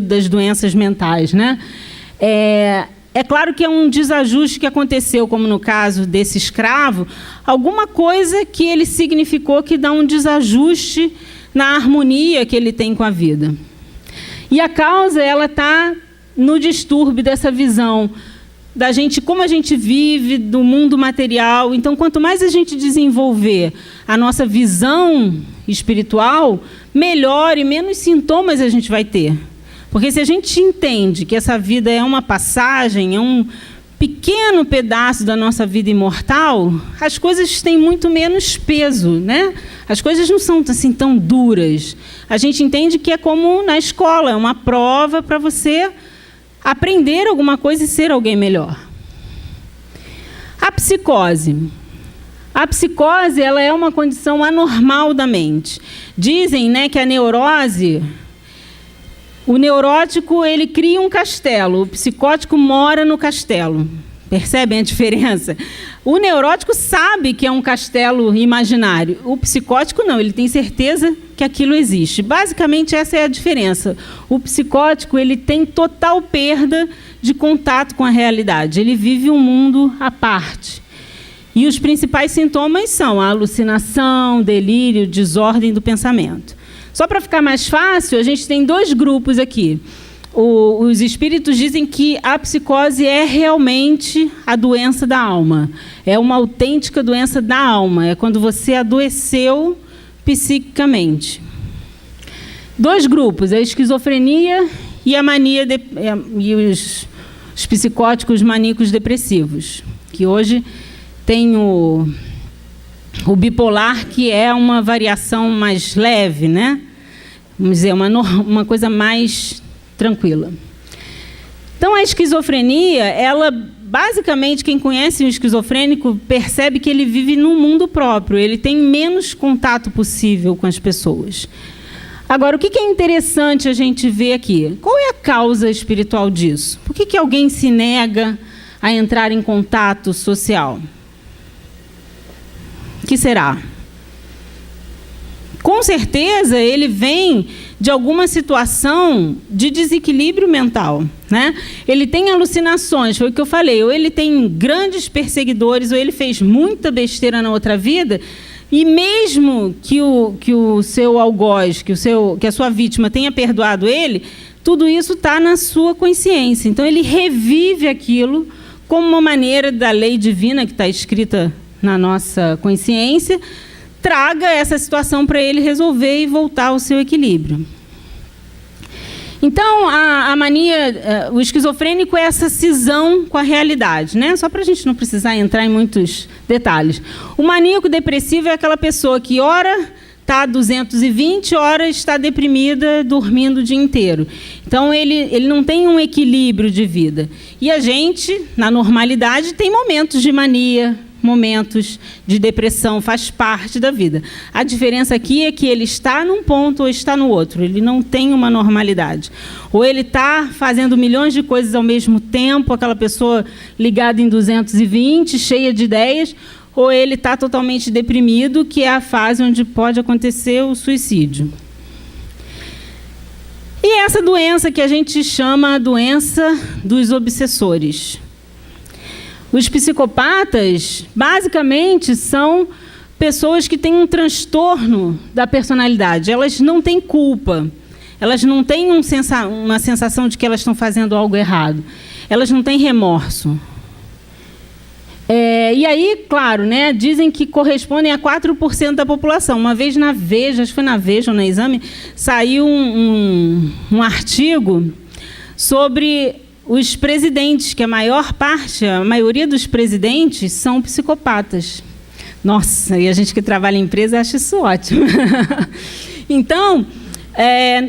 das doenças mentais, né? É claro que é um desajuste que aconteceu, como no caso desse escravo, alguma coisa que ele significou que dá um desajuste na harmonia que ele tem com a vida. E a causa ela está no distúrbio dessa visão da gente, como a gente vive, do mundo material. Então, quanto mais a gente desenvolver a nossa visão espiritual, melhor e menos sintomas a gente vai ter. Porque se a gente entende que essa vida é uma passagem, é um pequeno pedaço da nossa vida imortal, as coisas têm muito menos peso, né? As coisas não são assim tão duras. A gente entende que é como na escola, é uma prova para você aprender alguma coisa e ser alguém melhor. A psicose. A psicose ela é uma condição anormal da mente. Dizem, né, que a neurose, o neurótico ele cria um castelo, o psicótico mora no castelo. Percebem a diferença? O neurótico sabe que é um castelo imaginário. O psicótico não, ele tem certeza que aquilo existe. Basicamente, essa é a diferença. O psicótico ele tem total perda de contato com a realidade. Ele vive um mundo à parte. E os principais sintomas são a alucinação, delírio, desordem do pensamento. Só para ficar mais fácil, a gente tem dois grupos aqui. Os espíritos dizem que a psicose é realmente a doença da alma. É uma autêntica doença da alma. É quando você adoeceu psiquicamente. Dois grupos, a esquizofrenia e a mania e os psicóticos maníacos depressivos, que hoje tem o bipolar, que é uma variação mais leve, né? Vamos dizer, uma coisa mais tranquila. Então, a esquizofrenia, ela, basicamente, quem conhece um esquizofrênico percebe que ele vive num mundo próprio, ele tem menos contato possível com as pessoas. Agora, o que é interessante a gente ver aqui? Qual é a causa espiritual disso? Por que alguém se nega a entrar em contato social? O que será? Com certeza, ele vem de alguma situação de desequilíbrio mental, né? Ele tem alucinações, foi o que eu falei, ou ele tem grandes perseguidores, ou ele fez muita besteira na outra vida, e mesmo que o seu algoz, que a sua vítima tenha perdoado ele, tudo isso está na sua consciência. Então, ele revive aquilo como uma maneira da lei divina que está escrita na nossa consciência, traga essa situação para ele resolver e voltar ao seu equilíbrio. Então, a mania, o esquizofrênico é essa cisão com a realidade, né? Só para a gente não precisar entrar em muitos detalhes. O maníaco depressivo é aquela pessoa que ora está 220 horas, está deprimida, dormindo o dia inteiro. Então, ele não tem um equilíbrio de vida. E a gente, na normalidade, tem momentos de mania, momentos de depressão, faz parte da vida. A diferença aqui é que ele está num ponto ou está no outro, ele não tem uma normalidade. Ou ele está fazendo milhões de coisas ao mesmo tempo, aquela pessoa ligada em 220, cheia de ideias, ou ele está totalmente deprimido, que é a fase onde pode acontecer o suicídio. E essa doença que a gente chama a doença dos obsessores. Os psicopatas, basicamente, são pessoas que têm um transtorno da personalidade. Elas não têm culpa. Elas não têm uma sensação de que elas estão fazendo algo errado. Elas não têm remorso. E aí, claro, né, dizem que correspondem a 4% da população. Uma vez na Veja, acho que foi na Veja ou na Exame, saiu um artigo sobre os presidentes, que a maioria dos presidentes são psicopatas. Nossa, e a gente que trabalha em empresa acha isso ótimo. Então,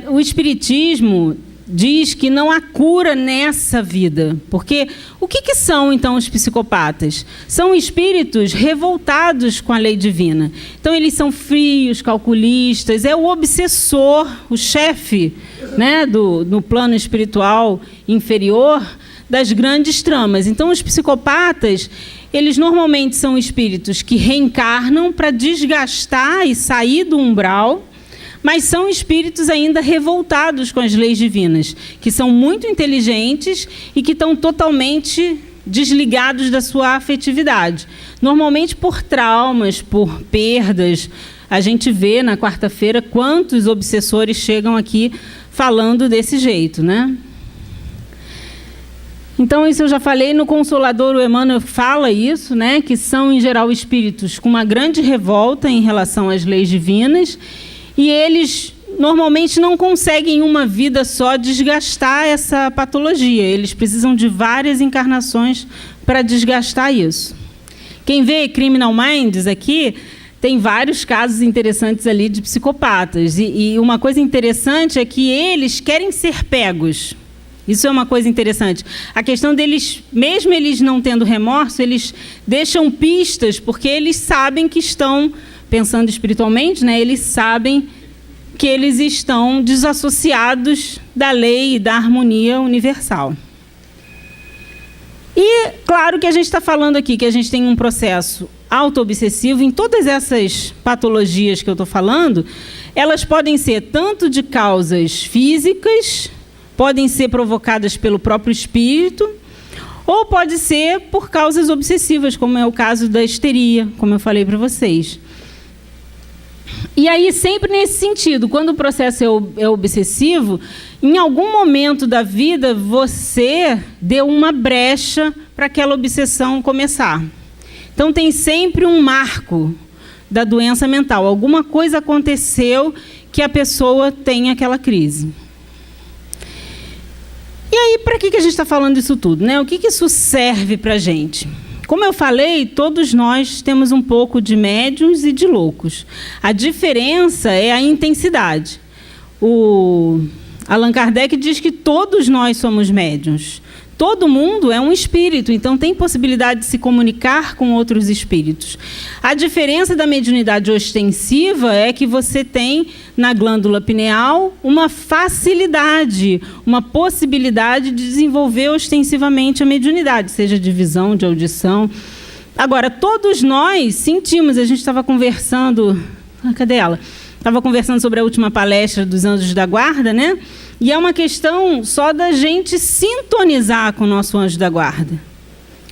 o Espiritismo diz que não há cura nessa vida. Porque o que são, então, os psicopatas? São espíritos revoltados com a lei divina. Então, eles são frios, calculistas, é o obsessor, o chefe, né, no plano espiritual inferior das grandes tramas. Então, os psicopatas, eles normalmente são espíritos que reencarnam para desgastar e sair do umbral, mas são espíritos ainda revoltados com as leis divinas, que são muito inteligentes e que estão totalmente desligados da sua afetividade. Normalmente por traumas, por perdas. A gente vê na quarta-feira quantos obsessores chegam aqui falando desse jeito, né? Então, isso eu já falei, no Consolador o Emmanuel fala isso, né? Que são, em geral, espíritos com uma grande revolta em relação às leis divinas, e eles normalmente não conseguem uma vida só desgastar essa patologia. Eles precisam de várias encarnações para desgastar isso. Quem vê Criminal Minds aqui, tem vários casos interessantes ali de psicopatas. E uma coisa interessante é que eles querem ser pegos. Isso é uma coisa interessante. A questão deles, mesmo eles não tendo remorso, eles deixam pistas, porque eles sabem que estão, pensando espiritualmente, né, eles sabem que eles estão desassociados da lei e da harmonia universal. E, claro que a gente está falando aqui que a gente tem um processo auto-obsessivo. Em todas essas patologias que eu estou falando, elas podem ser tanto de causas físicas, podem ser provocadas pelo próprio espírito, ou pode ser por causas obsessivas, como é o caso da histeria, como eu falei para vocês. E aí, sempre nesse sentido, quando o processo é obsessivo, em algum momento da vida, você deu uma brecha para aquela obsessão começar. Então, tem sempre um marco da doença mental. Alguma coisa aconteceu que a pessoa tem aquela crise. E aí, para que a gente está falando isso tudo, né? O que isso serve para a gente? Como eu falei, todos nós temos um pouco de médiuns e de loucos. A diferença é a intensidade. O Allan Kardec diz que todos nós somos médiuns. Todo mundo é um espírito, então tem possibilidade de se comunicar com outros espíritos. A diferença da mediunidade ostensiva é que você tem na glândula pineal uma facilidade, uma possibilidade de desenvolver ostensivamente a mediunidade, seja de visão, de audição. Agora, todos nós sentimos, a gente estava conversando... cadê ela? Estava conversando sobre a última palestra dos Anjos da Guarda, né? E é uma questão só da gente sintonizar com o nosso anjo da guarda.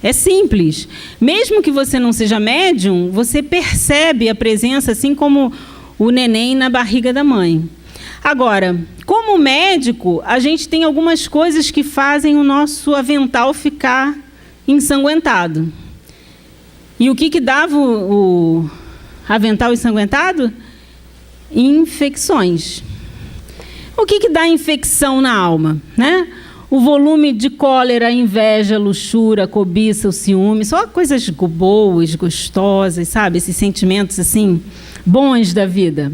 É simples. Mesmo que você não seja médium, você percebe a presença, assim como o neném na barriga da mãe. Agora, como médico, a gente tem algumas coisas que fazem o nosso avental ficar ensanguentado. E o que dava o avental ensanguentado? Infecções. O que dá infecção na alma, né? O volume de cólera, inveja, luxúria, cobiça, o ciúme, só coisas boas, gostosas, sabe? Esses sentimentos assim bons da vida.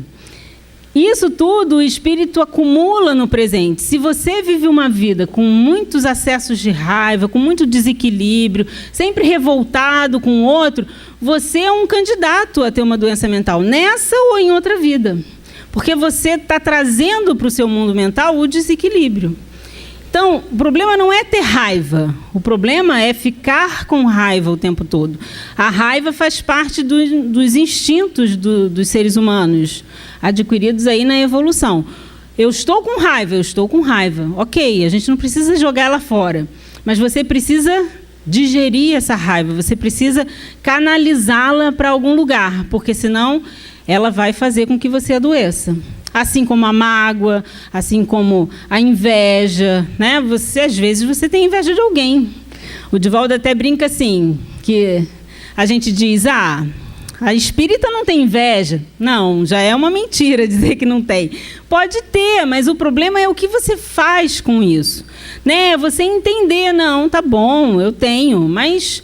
Isso tudo o espírito acumula no presente. Se você vive uma vida com muitos acessos de raiva, com muito desequilíbrio, sempre revoltado com o outro, você é um candidato a ter uma doença mental, nessa ou em outra vida. Porque você está trazendo para o seu mundo mental o desequilíbrio. Então, o problema não é ter raiva. O problema é ficar com raiva o tempo todo. A raiva faz parte dos instintos dos seres humanos, adquiridos aí na evolução. Eu estou com raiva. Ok, a gente não precisa jogar ela fora. Mas você precisa digerir essa raiva. Você precisa canalizá-la para algum lugar. Porque senão ela vai fazer com que você adoeça. Assim como a mágoa, assim como a inveja, né? Às vezes você tem inveja de alguém. O Divaldo até brinca assim, que a gente diz, a espírita não tem inveja. Não, já é uma mentira dizer que não tem. Pode ter, mas o problema é o que você faz com isso. Né? Você entender, não, tá bom, eu tenho, mas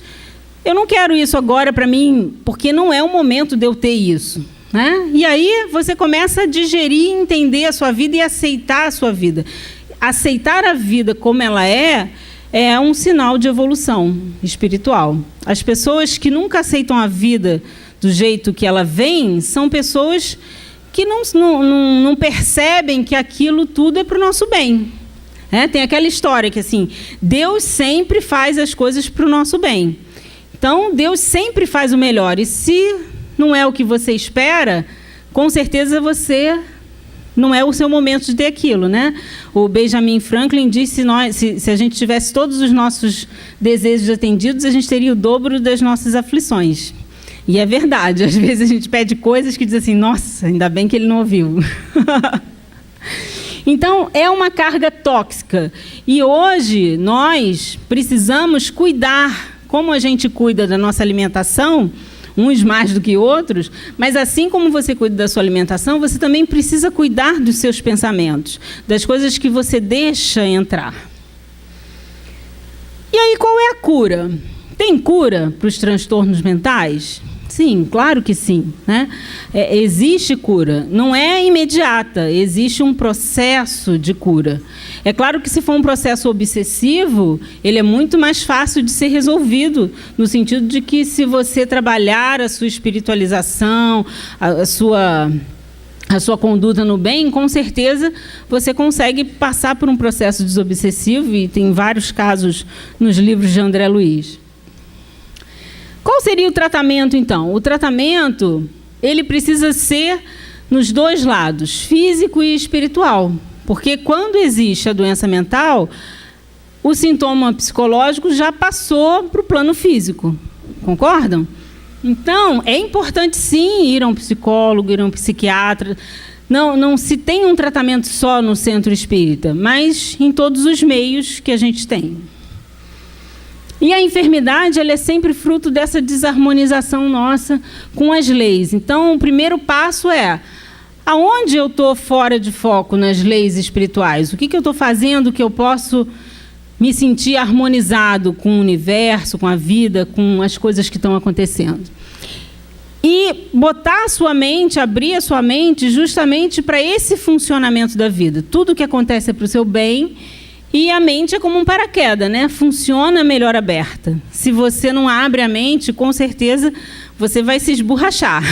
eu não quero isso agora para mim, porque não é o momento de eu ter isso. Né? E aí você começa a digerir, entender a sua vida e aceitar a sua vida. Aceitar a vida como ela é um sinal de evolução espiritual. As pessoas que nunca aceitam a vida do jeito que ela vem são pessoas que não percebem que aquilo tudo é para o nosso bem. Tem aquela história que assim, Deus sempre faz as coisas para o nosso bem. Então, Deus sempre faz o melhor. E se não é o que você espera, com certeza você não é o seu momento de ter aquilo, né? O Benjamin Franklin disse que se a gente tivesse todos os nossos desejos atendidos, a gente teria o dobro das nossas aflições. E é verdade, às vezes a gente pede coisas que diz assim, nossa, ainda bem que ele não ouviu. Então, é uma carga tóxica. E hoje nós precisamos cuidar, como a gente cuida da nossa alimentação, uns mais do que outros, mas assim como você cuida da sua alimentação, você também precisa cuidar dos seus pensamentos, das coisas que você deixa entrar. E aí, qual é a cura? Tem cura para os transtornos mentais? Sim, claro que sim. Né? Existe cura. Não é imediata, existe um processo de cura. É claro que se for um processo obsessivo, ele é muito mais fácil de ser resolvido, no sentido de que se você trabalhar a sua espiritualização, a sua conduta no bem, com certeza você consegue passar por um processo desobsessivo, e tem vários casos nos livros de André Luiz. Qual seria o tratamento, então? O tratamento, ele precisa ser nos dois lados, físico e espiritual. Porque quando existe a doença mental, o sintoma psicológico já passou para o plano físico. Concordam? Então, é importante, sim, ir a um psicólogo, ir a um psiquiatra. Não se tem um tratamento só no centro espírita, mas em todos os meios que a gente tem. E a enfermidade, ela é sempre fruto dessa desarmonização nossa com as leis. Então, o primeiro passo é: aonde eu estou fora de foco nas leis espirituais? O que eu estou fazendo que eu posso me sentir harmonizado com o universo, com a vida, com as coisas que estão acontecendo. E botar a sua mente, abrir a sua mente justamente para esse funcionamento da vida. Tudo que acontece é para o seu bem, e a mente é como um paraquedas, né? Funciona melhor aberta. Se você não abre a mente, com certeza você vai se esborrachar.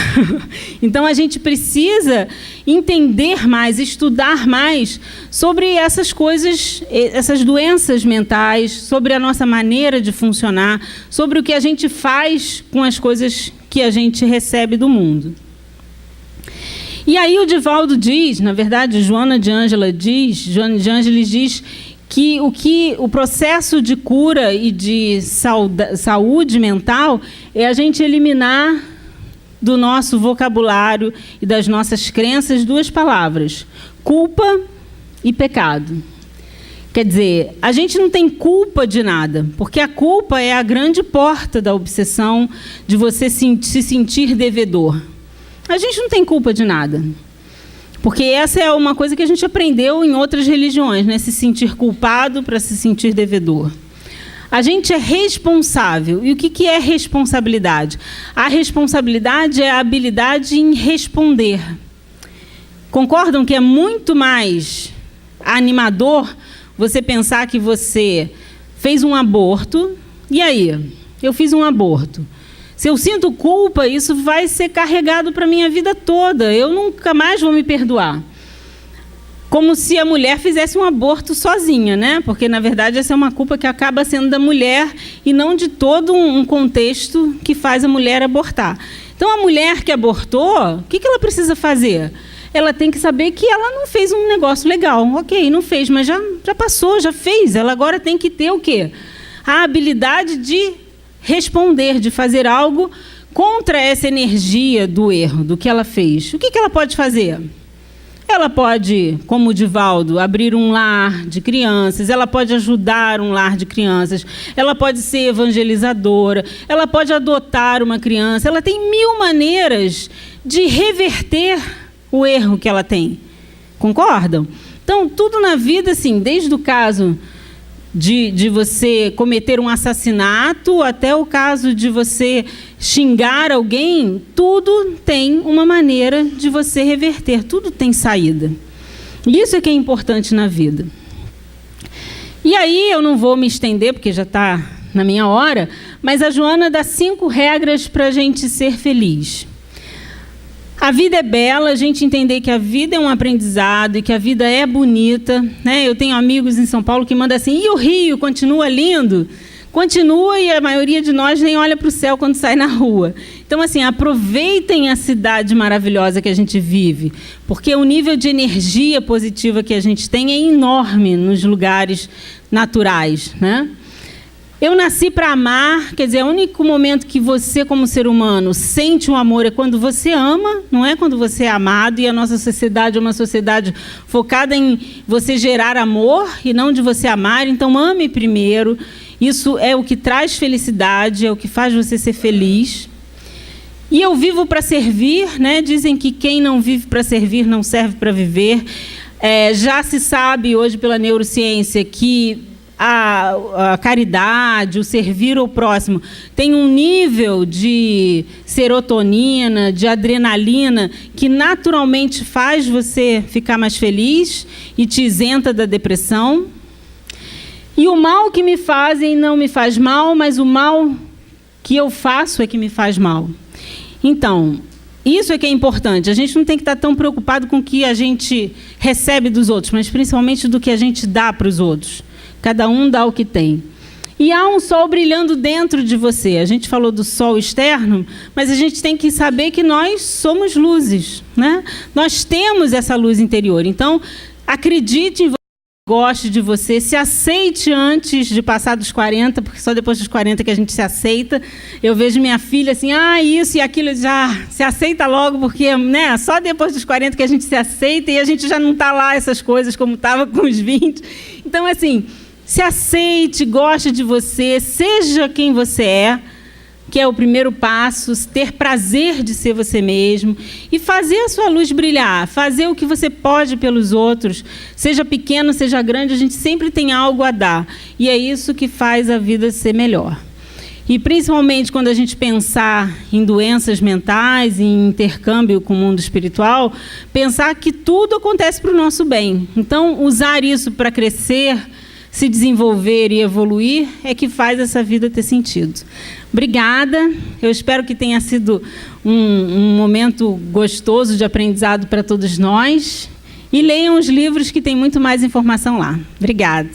Então, a gente precisa entender mais, estudar mais sobre essas coisas, essas doenças mentais, sobre a nossa maneira de funcionar, sobre o que a gente faz com as coisas que a gente recebe do mundo. E aí o Divaldo diz, na verdade, Joana de Ângeles diz que o processo de cura e de saúde mental é a gente eliminar do nosso vocabulário e das nossas crenças 2 palavras: culpa e pecado. Quer dizer, a gente não tem culpa de nada, porque a culpa é a grande porta da obsessão de você se sentir devedor. A gente não tem culpa de nada. Porque essa é uma coisa que a gente aprendeu em outras religiões, né? Se sentir culpado para se sentir devedor. A gente é responsável. E o que é responsabilidade? A responsabilidade é a habilidade em responder. Concordam que é muito mais animador você pensar que você fez um aborto, e aí? Eu fiz um aborto. Se eu sinto culpa, isso vai ser carregado para a minha vida toda. Eu nunca mais vou me perdoar. Como se a mulher fizesse um aborto sozinha, né? Porque, na verdade, essa é uma culpa que acaba sendo da mulher e não de todo um contexto que faz a mulher abortar. Então, a mulher que abortou, o que ela precisa fazer? Ela tem que saber que ela não fez um negócio legal. Ok, não fez, mas já passou, já fez. Ela agora tem que ter o quê? A habilidade de responder, de fazer algo contra essa energia do erro, do que ela fez. O que ela pode fazer? Ela pode, como o Divaldo, abrir um lar de crianças, ela pode ajudar um lar de crianças, ela pode ser evangelizadora, ela pode adotar uma criança, ela tem 1000 maneiras de reverter o erro que ela tem. Concordam? Então, tudo na vida, assim, desde o caso de você cometer um assassinato até o caso de você xingar alguém, tudo tem uma maneira de você reverter, tudo tem saída. Isso é que é importante na vida. E aí eu não vou me estender, porque já está na minha hora, mas a Joana dá 5 regras para a gente ser feliz. A vida é bela, a gente entender que a vida é um aprendizado e que a vida é bonita, né? Eu tenho amigos em São Paulo que mandam assim: e o Rio continua lindo? Continua, e a maioria de nós nem olha para o céu quando sai na rua. Então, assim, aproveitem a cidade maravilhosa que a gente vive, porque o nível de energia positiva que a gente tem é enorme nos lugares naturais, né? Eu nasci para amar, quer dizer, o único momento que você, como ser humano, sente um amor é quando você ama, não é quando você é amado, e a nossa sociedade é uma sociedade focada em você gerar amor e não de você amar, então ame primeiro. Isso é o que traz felicidade, é o que faz você ser feliz. E eu vivo para servir, né? Dizem que quem não vive para servir não serve para viver. Já se sabe hoje pela neurociência que a caridade, o servir ao próximo, tem um nível de serotonina, de adrenalina, que naturalmente faz você ficar mais feliz e te isenta da depressão. E o mal que me fazem não me faz mal, mas o mal que eu faço é que me faz mal. Então, isso é que é importante. A gente não tem que estar tão preocupado com o que a gente recebe dos outros, mas principalmente do que a gente dá para os outros. Cada um dá o que tem. E há um sol brilhando dentro de você. A gente falou do sol externo, mas a gente tem que saber que nós somos luzes, né? Nós temos essa luz interior. Então, acredite em você, goste de você, se aceite antes de passar dos 40, porque só depois dos 40 que a gente se aceita. Eu vejo minha filha assim, isso e aquilo, já se aceita logo, porque, né, só depois dos 40 que a gente se aceita e a gente já não está lá essas coisas como estava com os 20. Então, assim, se aceite, goste de você, seja quem você é, que é o primeiro passo, ter prazer de ser você mesmo e fazer a sua luz brilhar, fazer o que você pode pelos outros, seja pequeno, seja grande, a gente sempre tem algo a dar. E é isso que faz a vida ser melhor. E principalmente quando a gente pensar em doenças mentais, em intercâmbio com o mundo espiritual, pensar que tudo acontece para o nosso bem. Então, usar isso para crescer, se desenvolver e evoluir é que faz essa vida ter sentido. Obrigada. Eu espero que tenha sido um momento gostoso de aprendizado para todos nós. E leiam os livros que tem muito mais informação lá. Obrigada.